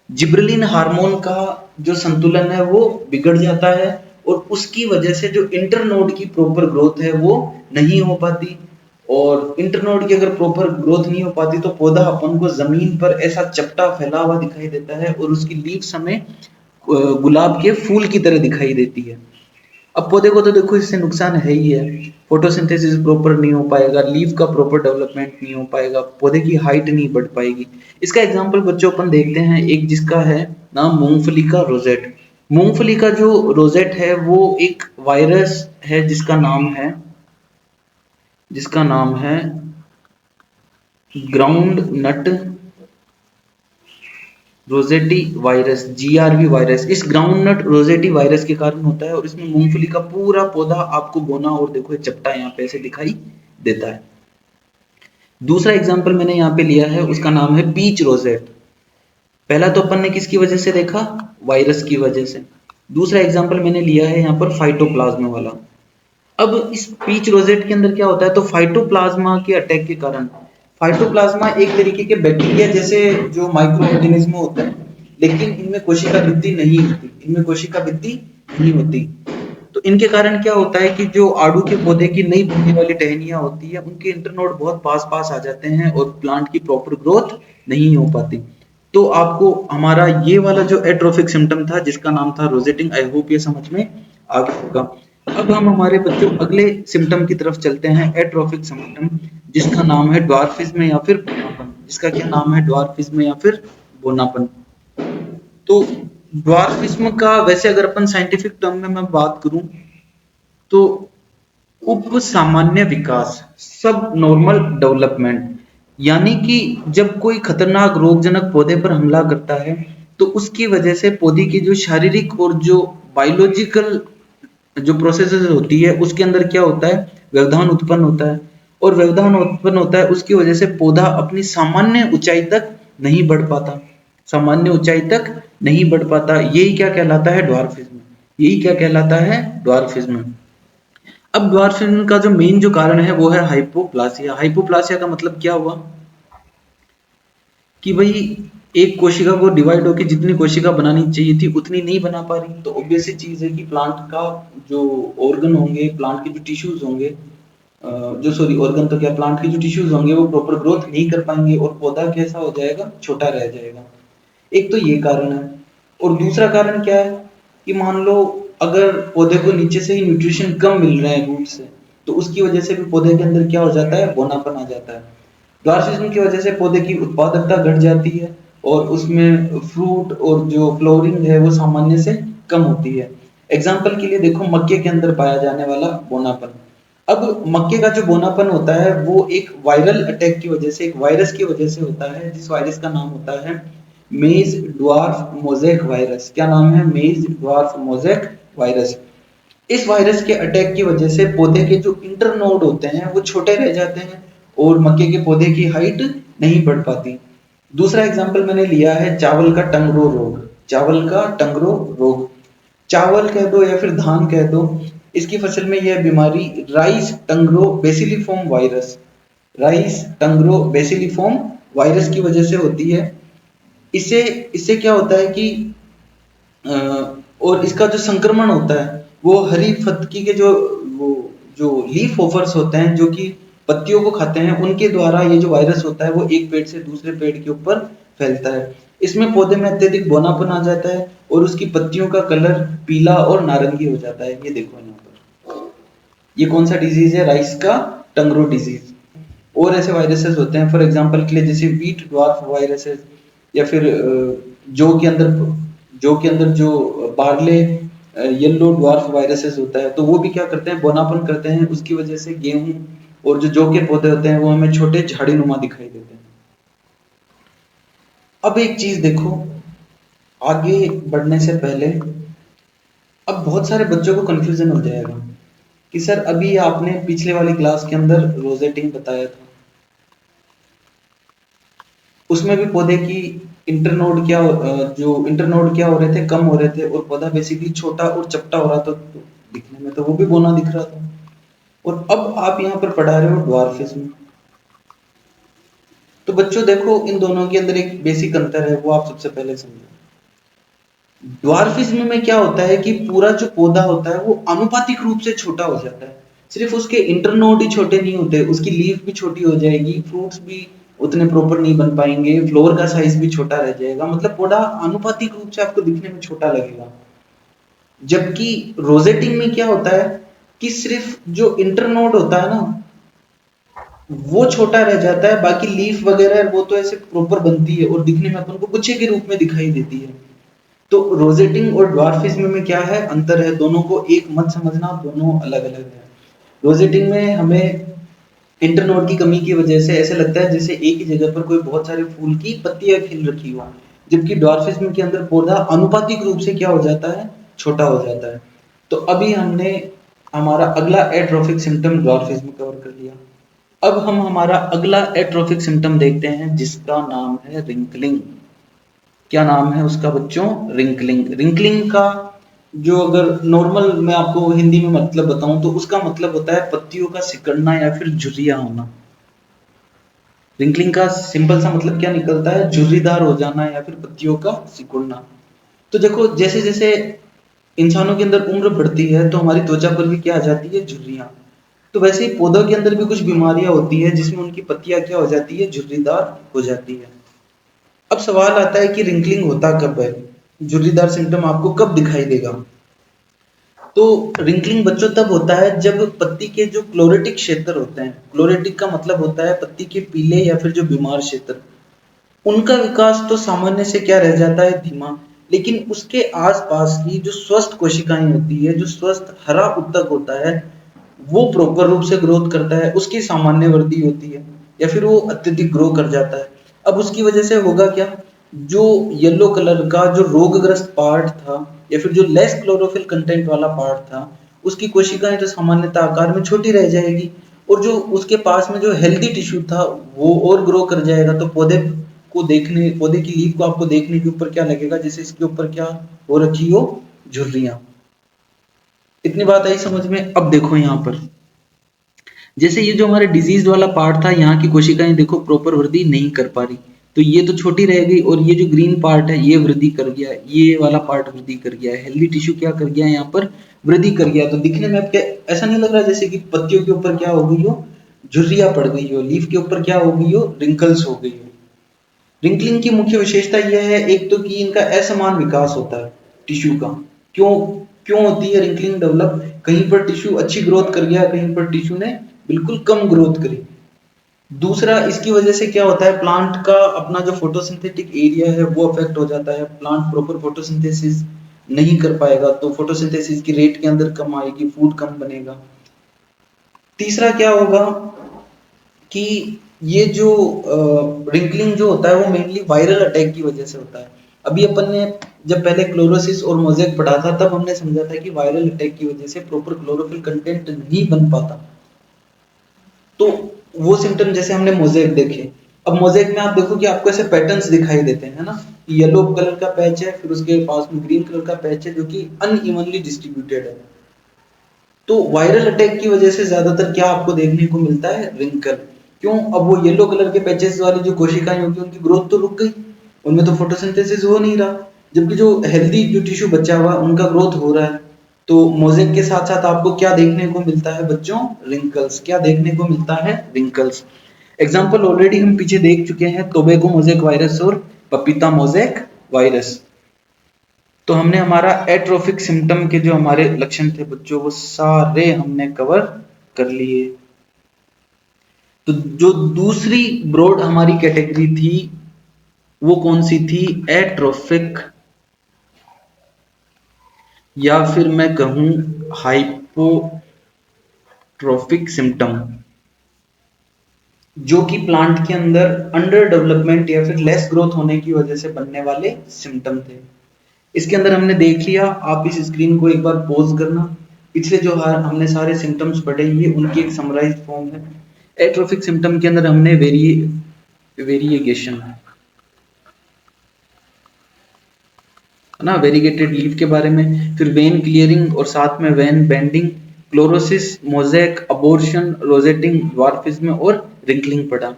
जिब्रेलिन हार्मोन का जो संतुलन है वो बिगड़ जाता है, और उसकी वजह से जो इंटरनोड की प्रॉपर ग्रोथ है वो नहीं हो पाती। और इंटरनोड की अगर प्रॉपर ग्रोथ नहीं हो पाती तो पौधा अपन को जमीन पर ऐसा चपटा फैला हुआ दिखाई देता है, और उसकी लीव्स हमें गुलाब के फूल की तरह दिखाई देती है। अब पौधे को तो देखो इससे नुकसान है ही है, फोटोसिंथेसिस प्रॉपर नहीं हो पाएगा, लीफ का प्रॉपर डेवलपमेंट नहीं हो पाएगा, पौधे की हाइट नहीं बढ़ पाएगी। इसका एग्जांपल बच्चों अपन देखते हैं, एक जिसका है नाम मूंगफली का रोजेट। मूंगफली का जो रोजेट है वो एक वायरस है जिसका नाम है groundnut rosette virus, GRV virus. इस ग्राउंड नट रोजेटी वायरस के कारण होता है, और इसमें मूंगफली का पूरा पौधा आपको बोना और देखो ये चपटा यहाँ पे ऐसे दिखाई देता है। दूसरा एग्जांपल मैंने यहाँ पे लिया है, उसका नाम है पीच रोजेट। पहला तो अपन ने किसकी वजह से देखा, वायरस की वजह से। दूसरा एग्जांपल मैंने लिया है यहाँ पर फाइटोप्लाज्मा वाला। अब इस पीच रोजेट के अंदर क्या होता है, तो फाइटोप्लाज्मा के अटैक के कारण, फाइटोप्लाज्मा एक तरीके के बैक्टीरिया जैसे जो माइक्रो ऑर्गेनिज्म होते हैं, लेकिन इनमें कोशिका वृद्धि नहीं होती, तो इनके कारण क्या होता है कि जो आड़ू के पौधे की नई बनने वाली टहनियां होती है उनके इंटरनोड बहुत पास पास आ जाते हैं, और प्लांट की प्रॉपर ग्रोथ नहीं हो पाती। तो आपको हमारा ये वाला जो एट्रोफिक सिम्टम था जिसका नाम था रोजेटिंग, आई होप ये समझ में आ गया होगा। अब हम हमारे बच्चों अगले सिम्टम की तरफ चलते हैं, एट्रोफिक सिम्टम जिसका नाम है ड्वार्फिज्म या फिर बोनापन। जिसका क्या नाम है? ड्वार्फिज्म या फिर बोनापन। तो ड्वार्फिज्म का वैसे अगर अपन साइंटिफिक टर्म में मैं बात करूं तो उप सामान्य विकास, सब नॉर्मल डेवलपमेंट, यानी कि जब कोई खतरनाक रोगजनक पौधे पर हमला करता है तो उसकी वजह से पौधे की जो शारीरिक और जो बायोलॉजिकल जो प्रोसेसेस होती है उसके अंदर क्या होता है? व्यवधान उत्पन्न होता है। और व्यवधान उत्पन्न होता है उसकी वजह से पौधा अपनी सामान्य ऊंचाई तक नहीं बढ़ पाता, सामान्य ऊंचाई तक नहीं बढ़ पाता। यही क्या कहलाता है? ड्वार्फिज्म। यही क्या कहलाता है? ड्वार्फिज्म। अब ड्वार्फिज्म का जो मेन जो कारण है वो है हाइपोप्लासिया। हाइपोप्लासिया का मतलब क्या हुआ कि भाई एक कोशिका को डिवाइड होकर जितनी कोशिका बनानी चाहिए थी उतनी नहीं बना पा रही। तो ऑब्वियस सी चीज है कि प्लांट का जो ऑर्गन होंगे, प्लांट के जो टिश्यूज होंगे, जो सॉरी ऑर्गन तो क्या, प्लांट के जो टिश्यूज होंगे वो प्रॉपर ग्रोथ नहीं कर पाएंगे और पौधा कैसा हो जाएगा? छोटा रह जाएगा। एक तो ये कारण है। और दूसरा कारण क्या है कि मान लो अगर पौधे को नीचे से ही न्यूट्रिशन कम मिल रहा है रूट से, तो उसकी वजह से भी पौधे के अंदर क्या हो जाता है? बोनापन आ जाता है। ड्वार्फिज्म की वजह से पौधे की उत्पादकता घट जाती है और उसमें फ्रूट और जो फ्लोरिंग है वो सामान्य से कम होती है। एग्जाम्पल के लिए देखो मक्के के अंदर पाया जाने वाला बोनापन। अब मक्के का जो बोनापन होता है वो एक वायरल अटैक की वजह से, एक वायरस की वजह से होता है, जिस वायरस का नाम होता है मेज ड्वार्फ मोज़ेक वायरस। क्या नाम है? मेज ड्वार्फ मोज़ेक वायरस। इस वायरस के अटैक की वजह से पौधे के जो इंटरनोड होते हैं वो छोटे रह जाते हैं और मक्के के पौधे की हाइट नहीं बढ़ पाती। दूसरा एग्जाम्पल मैंने लिया है चावल का टंगरो रोग। चावल का टंगरो रोग, चावल कह दो या फिर धान कह दो, इसकी फसल में यह बीमारी राइस टंगरो बेसिलिफॉर्म वायरस, राइस टंगरो बेसिलिफॉर्म वायरस की वजह से होती है। इससे इससे क्या होता है कि अ, और इसका जो संक्रमण होता है वो हरी फतकी के वो जो लीफ ऑफर्स होते हैं जो कि पत्तियों को खाते हैं उनके द्वारा ये जो वायरस होता है वो एक पेड़ से दूसरे पेड़ के ऊपर फैलता है। इसमें पौधे में अत्यधिक बौनापन आ जाता है और उसकी पत्तियों का कलर पीला और नारंगी हो जाता है। ये देखो यहाँ पर, ये कौन सा डिजीज है? राइस का टंगरो डिजीज। और ऐसे वायरसेस होते हैं फॉर एग्जांपल के लिए जैसे व्हीट ड्वार्फ वायरसेस, या फिर जौ के अंदर जो बार्ले येलो ड्वार्फ वायरसेस होता है, तो वो भी क्या करते हैं? बोनापन करते हैं। उसकी वजह से गेहूं और जो जौ के पौधे होते हैं वो हमें छोटे झाड़ी नुमा दिखाई देते हैं। अब एक चीज देखो, आगे बढ़ने से पहले अब बहुत सारे बच्चों को कंफ्यूजन हो जाएगा कि सर अभी आपने पिछले वाली क्लास के अंदर रोजेटिंग बताया था, उसमें भी पौधे की इंटरनोड जो इंटरनोड क्या हो रहे थे? कम हो रहे थे और पौधा बेसिकली छोटा और चपटा हो रहा था। तो दिखने में तो वो भी बोना दिख रहा था। और अब आप यहाँ पर पढ़ा रहे हो ड्वार्फिज्म। तो बच्चों देखो इन दोनों के अंदर एक बेसिक अंतर है, वो आप सबसे पहले समझो। ड्वार्फिज्म में क्या होता है कि पूरा जो पौधा होता है वो आनुपातिक रूप से छोटा हो जाता है। सिर्फ उसके इंटरनोड ही छोटे नहीं होते, उसकी लीफ भी छोटी हो जाएगी, फ्रूट्स भी उतने प्रॉपर नहीं बन पाएंगे, फ्लोर का साइज भी छोटा रह जाएगा, मतलब पौधा आनुपातिक रूप से आपको दिखने में छोटा लगेगा। जबकि रोजेटिंग में क्या होता है कि सिर्फ जो इंटरनोड होता है ना वो छोटा रह जाता है, बाकी लीफ वगैरह वो तो ऐसे प्रॉपर बनती है और दिखने में अपन को गुच्छे के रूप में दिखाई देती है। तो रोजेटिंग और ड्वार्फिज्म में क्या है? अंतर है। दोनों को एक मत समझना, दोनों अलग अलग है। रोजेटिंग में हमें इंटरनोड की कमी की वजह से ऐसे लगता है जैसे एक ही जगह पर कोई बहुत सारे फूल की पत्तियां खिल रखी हो, जबकि ड्वार्फिज्म के अंदर पौधा आनुपातिक रूप से क्या हो जाता है? छोटा हो जाता है। तो अभी हमने हमारा अगला एट्रोफिक सिम्टम ड्वार्फिज्म कवर कर लिया। अब हम हमारा अगला एट्रोफिक सिम्टम देखते हैं जिसका नाम है रिंकलिंग। क्या नाम है उसका बच्चों? रिंकलिंग। रिंकलिंग का जो अगर नॉर्मल मैं आपको हिंदी में मतलब बताऊं तो उसका मतलब होता है पत्तियों का सिकुड़ना या फिर झुर्रियां होना। रिंकलिंग का सिंपल सा मतलब क्या निकलता है? झुर्रीदार हो जाना या फिर पत्तियों का सिकुड़ना। तो देखो जैसे जैसे इंसानों के अंदर उम्र बढ़ती है तो हमारी त्वचा पर भी क्या आ जाती है? झुर्रियां। तो वैसे ही पौधों के अंदर भी कुछ बीमारियां होती है जिसमें उनकी पत्तियां क्या हो जाती है? झुर्रीदार हो जाती है। अब सवाल आता है कि रिंकलिंग होता कब है, झुर्रीदार सिम्टम आपको कब दिखाई देगा। तो रिंकलिंग बच्चों तब होता है जब पत्ती के जो क्लोरेटिक क्षेत्र होते हैं, क्लोरेटिक का मतलब होता है पत्ती के पीले या फिर जो बीमार क्षेत्र, उनका विकास तो सामान्य से क्या रह जाता है, धीमा, लेकिन उसके आसपास की जो स्वस्थ कोशिकाएं होती है, जो स्वस्थ हरा उत्तक होता है, वो प्रॉपर रूप से ग्रोथ करता है, उसकी सामान्य वृद्धि होती है या फिर वो अत्यधिक ग्रो कर जाता है। अब उसकी वजह से होगा क्या, जो येलो कलर का जो रोगग्रस्त पार्ट था या फिर जो लेस क्लोरोफिल कंटेंट वाला पार्ट था, उसकी कोशिकाएं तो सामान्यतः आकार में छोटी रह जाएगी, और जो उसके पास में जो हेल्दी टिश्यू था वो और ग्रो कर जाएगा। तो पौधे की लीफ को आपको देखने के ऊपर क्या लगेगा, जैसे इसके ऊपर क्या हो रखी हो, झुर्रियां। इतनी बात आई समझ में। अब देखो यहाँ पर, जैसे ये जो हमारे डिजीज वाला पार्ट था, यहाँ की कोशिकाएं देखो प्रॉपर वृद्धि नहीं कर पा रही, तो ये तो छोटी रह गई, और ये जो ग्रीन पार्ट है ये वृद्धि कर गया, ये वाला पार्ट वृद्धि कर गया है, हेल्दी टिश्यू क्या कर गया यहाँ पर, वृद्धि कर गया। तो दिखने में अब क्या ऐसा नहीं लग रहा जैसे कि पत्तियों के ऊपर क्या हो गई हो, झुर्रियां पड़ गई हो, लीफ के ऊपर क्या हो गई हो, रिंकल्स हो गई हो। रिंकलिंग की मुख्य विशेषता यह है, एक तो कि इनका असमान विकास होता है टिश्यू का। क्यों क्यों होती है रिंकलिंग डेवलप, कहीं पर टिश्यू अच्छी ग्रोथ कर गया, कहीं पर टिश्यू ने बिल्कुल कम ग्रोथ करी। दूसरा, इसकी वजह से क्या होता है, प्लांट का अपना जो फोटोसिंथेटिक एरिया है वो अफेक्ट हो जाता है, प्लांट प्रॉपर फोटोसिंथेसिस नहीं कर पाएगा, तो फोटोसिंथेसिस की रेट के अंदर कम आएगी, फूड कम बनेगा। तीसरा क्या होगा कि ये जो रिंकलिंग जो होता है वो मेनली वायरल अटैक की वजह से होता है। अभी अपन ने जब पहले क्लोरोसिस और मोज़ेक पढ़ा था, तब हमने समझा था कि वायरल अटैक की वजह से प्रॉपर क्लोरोफिल कंटेंट नहीं बन पाता। तो वो सिम्टम जैसे हमने मोज़ेक देखे। अब मोज़ेक में आप देखो कि आपको ऐसे पैटर्न्स दिखाई देते हैं ना, येलो कलर का पैच है, फिर उसके पास में ग्रीन कलर का पैच है जो कि अनइवनली डिस्ट्रीब्यूटेड है। तो वायरल अटैक की वजह से ज्यादातर क्या आपको देखने को मिलता है, रिंकल। क्यों, अब वो येलो कलर के पैचेस वाली जो कोशिकाएं होगी उनकी ग्रोथ तो रुक गई, उनमें तो फोटोसिंथेसिस हो नहीं रहा, जबकि जो हेल्दी जो टिश्यू बचा हुआ उनका ग्रोथ हो रहा है। तो मोज़ेक के साथ साथ आपको क्या देखने को मिलता है बच्चों, रिंकल्स। क्या देखने को मिलता है, रिंकल्स। एग्जाम्पल ऑलरेडी हम पीछे देख चुके हैं, टोबैको मोज़ेक वायरस और पपीता मोज़ेक वायरस। तो हमने हमारा एट्रोफिक सिम्टम के जो हमारे लक्षण थे बच्चों, वो सारे हमने कवर कर लिए। तो जो दूसरी ब्रॉड हमारी कैटेगरी थी वो कौन सी थी, एट्रोफिक, या फिर मैं कहूं हाइपोट्रोफिक सिम्टम, जो कि प्लांट के अंदर अंडर डेवलपमेंट या फिर लेस ग्रोथ होने की वजह से बनने वाले सिम्टम थे। इसके अंदर हमने देख लिया, आप इस स्क्रीन को एक बार पॉज करना, पिछले जो हमने सारे सिम्टम्स पढ़े ये उनकी एक समराइज्ड फॉर्म है। एट्रोफिक सिम्टम के अंदर हमने वेरिएगेशन ना, वेरीगेटेड लीफ के बारे में, फिर वेन क्लियरिंग और साथ में vein bending, chlorosis, mosaic, abortion, rosetting, dwarfism और रिंकलिंग पढ़ा।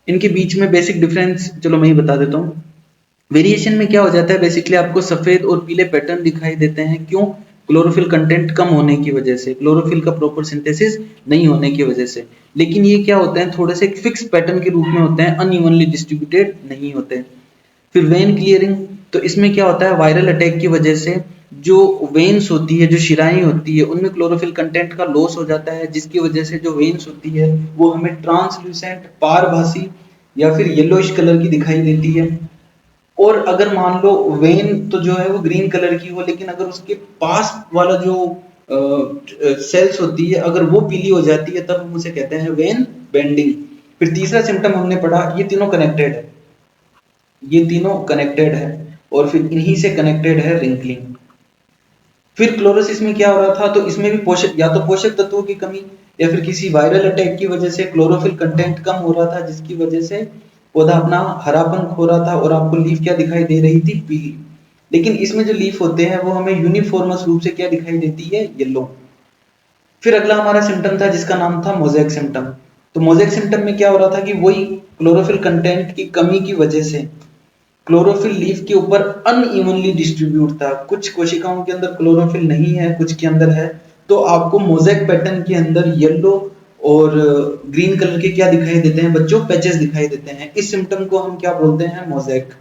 इनके बीच में बेसिक डिफरेंस चलो मैं ही बता देता हूँ। वेरिएशन में क्या हो जाता है, बेसिकली आपको सफेद और पीले पैटर्न दिखाई देते हैं। क्यों, क्लोरोफिल कंटेंट कम होने की वजह से, क्लोरोफिल का प्रॉपर सिंथेसिस नहीं होने की वजह से। लेकिन ये क्या होते हैं, थोड़े से फिक्स पैटर्न के रूप में होते हैं, अनइवनली डिस्ट्रीब्यूटेड नहीं होते। फिर वेन क्लियरिंग, तो इसमें क्या होता है, वायरल अटैक की वजह से जो वेन्स होती है, जो शिराएं होती है, उनमें क्लोरोफिल कंटेंट का लॉस हो जाता है, जिसकी वजह से जो वेन्स होती है वो हमें ट्रांसल्यूसेंट, पारभासी या फिर येलोइश कलर की दिखाई देती है। और अगर मान लो वेन तो जो है वो ग्रीन कलर की हो, लेकिन अगर उसके पास वाला जो सेल्स होती है अगर वो पीली हो जाती है, तब हम उसे कहते हैं वेन बेंडिंग। फिर तीसरा सिम्टम हमने पढ़ा, ये तीनों कनेक्टेड है, ये तीनों कनेक्टेड है, और फिर इन्हीं से कनेक्टेड है रिंकलिंग। फिर क्लोरोसिस में क्या हो रहा था, तो इसमें भी पोषक, या तो पोषक तत्वों की कमी या फिर किसी वायरल अटैक की वजह से क्लोरोफिल कंटेंट कम हो रहा था, जिसकी वजह से पौधा अपना हरापन खो रहा था और आपको लीफ क्या दिखाई दे रही थी, पीली। लेकिन इसमें जो लीफ होते हैं वो हमें यूनिफॉर्मस रूप से क्या दिखाई देती है, येलो। फिर अगला हमारा सिम्टम था जिसका नाम था मोज़ेक सिम्टम। तो मोज़ेक सिम्टम में क्या हो रहा था कि वही क्लोरोफिल कंटेंट की कमी की वजह से क्लोरोफिल लीफ के ऊपर अनइवनली डिस्ट्रीब्यूट था, कुछ कोशिकाओं के अंदर क्लोरोफिल नहीं है, कुछ के अंदर है। तो आपको मोज़ेक पैटर्न के अंदर येलो और ग्रीन कलर के क्या दिखाई देते हैं बच्चों, पैचेस दिखाई देते हैं। इस सिम्टम को हम क्या बोलते हैं, मोज़ेक।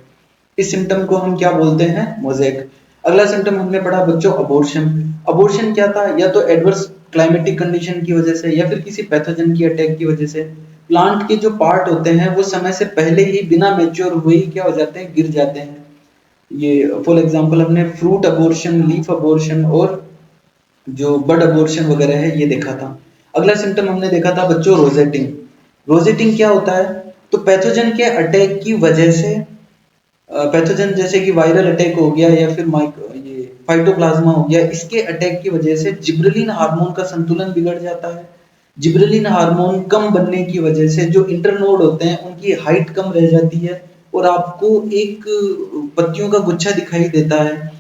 इस सिम्टम को हम क्या बोलते हैं, मोज़ेक। अगला सिम्टम हमने पढ़ा बच्चों अबॉर्शन। अबॉर्शन क्या था, या तो एडवर्स क्लाइमेटिक कंडीशन की वजह से या फिर किसी पैथोजन की अटैक की वजह से प्लांट के जो पार्ट होते हैं वो समय से पहले ही बिना मैच्योर हुए ही क्या हो जाते हैं, गिर जाते हैं। ये फॉर एग्जांपल हमने फ्रूट अबॉर्शन, लीफ अबॉर्शन और जो बड अबॉर्शन वगैरह है ये देखा था। अगला सिम्टम हमने देखा था बच्चों रोजेटिंग। रोजेटिंग क्या होता है, तो पैथोजन के अटैक की वजह से पैथोजन जैसे कि वायरल अटैक हो गया या फिर ये फाइटोप्लाज्मा हो गया, इसके अटैक की वजह से जिब्रेलिन हार्मोन का संतुलन बिगड़ जाता है। जिब्रेलिन हार्मोन कम बनने की वजह से जो इंटरनोड होते हैं उनकी हाइट कम रह जाती है और आपको एक पत्तियों का गुच्छा दिखाई देता है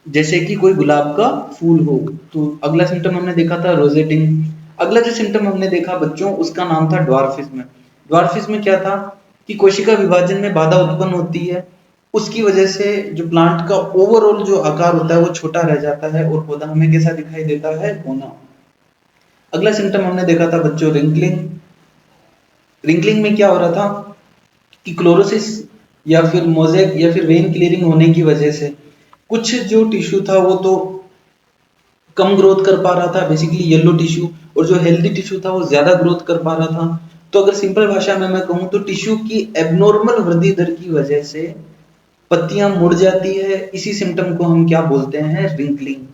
जैसे कि कोई गुलाब का फूल हो। तो अगला सिम्टम हमने देखा था रोजेटिंग। अगला जो सिम्टम हमने देखा बच्चों उसका नाम था ड्वार्फिज्म। ड्वार्फिज्म क्या था कि कोशिका विभाजन में बाधा उत्पन्न होती है, उसकी वजह से जो प्लांट का ओवरऑल जो आकार होता है वो छोटा रह जाता है और पौधा हमें कैसा दिखाई देता है, कोना। अगला सिम्टम हमने देखा था बच्चों रिंकलिंग। रिंकलिंग में क्या हो रहा था कि क्लोरोसिस या फिर मोज़ेक या फिर वेन क्लियरिंग होने की वजह से कुछ जो टिश्यू था वो तो कम ग्रोथ कर पा रहा था, बेसिकली येलो टिश्यू, और जो हेल्दी टिश्यू था वो ज्यादा ग्रोथ कर पा रहा था। तो अगर सिंपल भाषा में मैं कहूँ तो टिश्यू की एबनॉर्मल वृद्धि दर की वजह से पत्तियां मुड़ जाती है। इसी सिम्टम को हम क्या बोलते हैं, रिंकलिंग।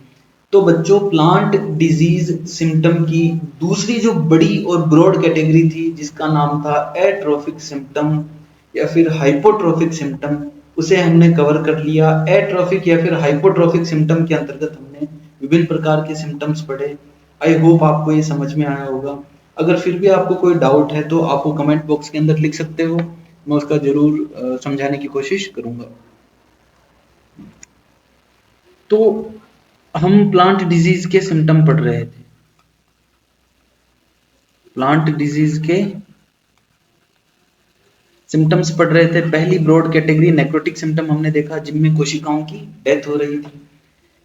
तो बच्चों प्लांट डिजीज सिम्टम की दूसरी जो बड़ी और ब्रॉड कैटेगरी थी जिसका नाम था एट्रोफिक सिम्टम या फिर हाइपोट्रोफिक सिम्टम, उसे हमने कवर कर लिया। एट्रोफिक या फिर हाइपोट्रोफिक सिम्टम के अंतर्गत हमने विभिन्न प्रकार के सिम्टम्स पढ़े। आई होप आपको ये समझ में आया होगा। अगर फिर भी आपको कोई डाउट है तो आपको कमेंट बॉक्स के अंदर लिख सकते हो, मैं उसका जरूर समझाने की कोशिश करूंगा। तो हम प्लांट डिजीज के सिम्टम पढ़ रहे थे। प्लांट डिजीज के सिम्टम्स पढ़ रहे थे। पहली ब्रॉड कैटेगरी नेक्रोटिक सिम्टम हमने देखा जिनमें कोशिकाओं की डेथ हो रही थी।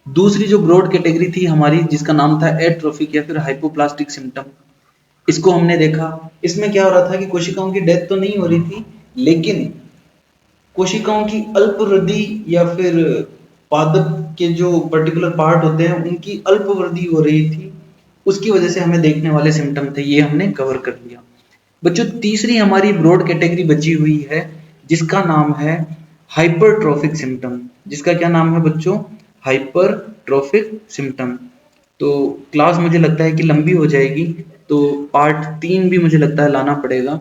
दूसरी जो ब्रॉड कैटेगरी थी हमारी जिसका नाम था एट्रोफिक या फिर हाइपोप्लास्टिक सिम्टम, इसको हमने देखा। इसमें क्या हो रहा था कि कोशिकाओं की डेथ तो नहीं हो रही थी लेकिन कोशिकाओं की अल्प वृद्धि या फिर पादप के जो पर्टिकुलर पार्ट होते हैं उनकी अल्प वृद्धि हो रही थी, उसकी वजह से हमें देखने वाले सिम्टम थे, ये हमने कवर कर लिया। बच्चों तीसरी हमारी ब्रॉड कैटेगरी बची हुई है जिसका नाम है हाइपरट्रोफिक सिम्टम। जिसका क्या नाम है बच्चों, हाइपरट्रोफिक सिम्टम। तो क्लास मुझे लगता है कि लंबी हो जाएगी, तो पार्ट 3 भी मुझे लगता है लाना पड़ेगा।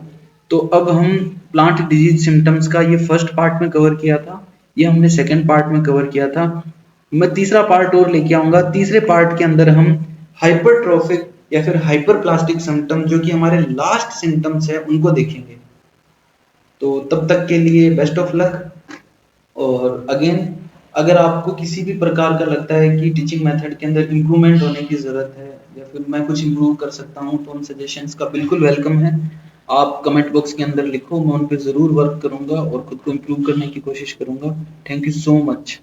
तो अब हम प्लांट डिजीज सिम्टम्स का ये फर्स्ट पार्ट में कवर किया था, ये हमने सेकंड पार्ट में कवर किया था। मैं तीसरा पार्ट और लेके आऊंगा। तीसरे पार्ट के अंदर हम हाइपरट्रोफिक या फिर हाइपरप्लास्टिक सिम्टम जो कि हमारे लास्ट सिम्टम्स है उनको देखेंगे। तो तब तक के लिए बेस्ट ऑफ लक। और अगेन अगर आपको किसी भी प्रकार का लगता है कि टीचिंग मेथड के अंदर इम्प्रूवमेंट होने की ज़रूरत है या फिर मैं कुछ इम्प्रूव कर सकता हूँ तो उन सजेशंस का बिल्कुल वेलकम है। आप कमेंट बॉक्स के अंदर लिखो, मैं उन पर ज़रूर वर्क करूँगा और खुद को इम्प्रूव करने की कोशिश करूँगा। Thank you so much.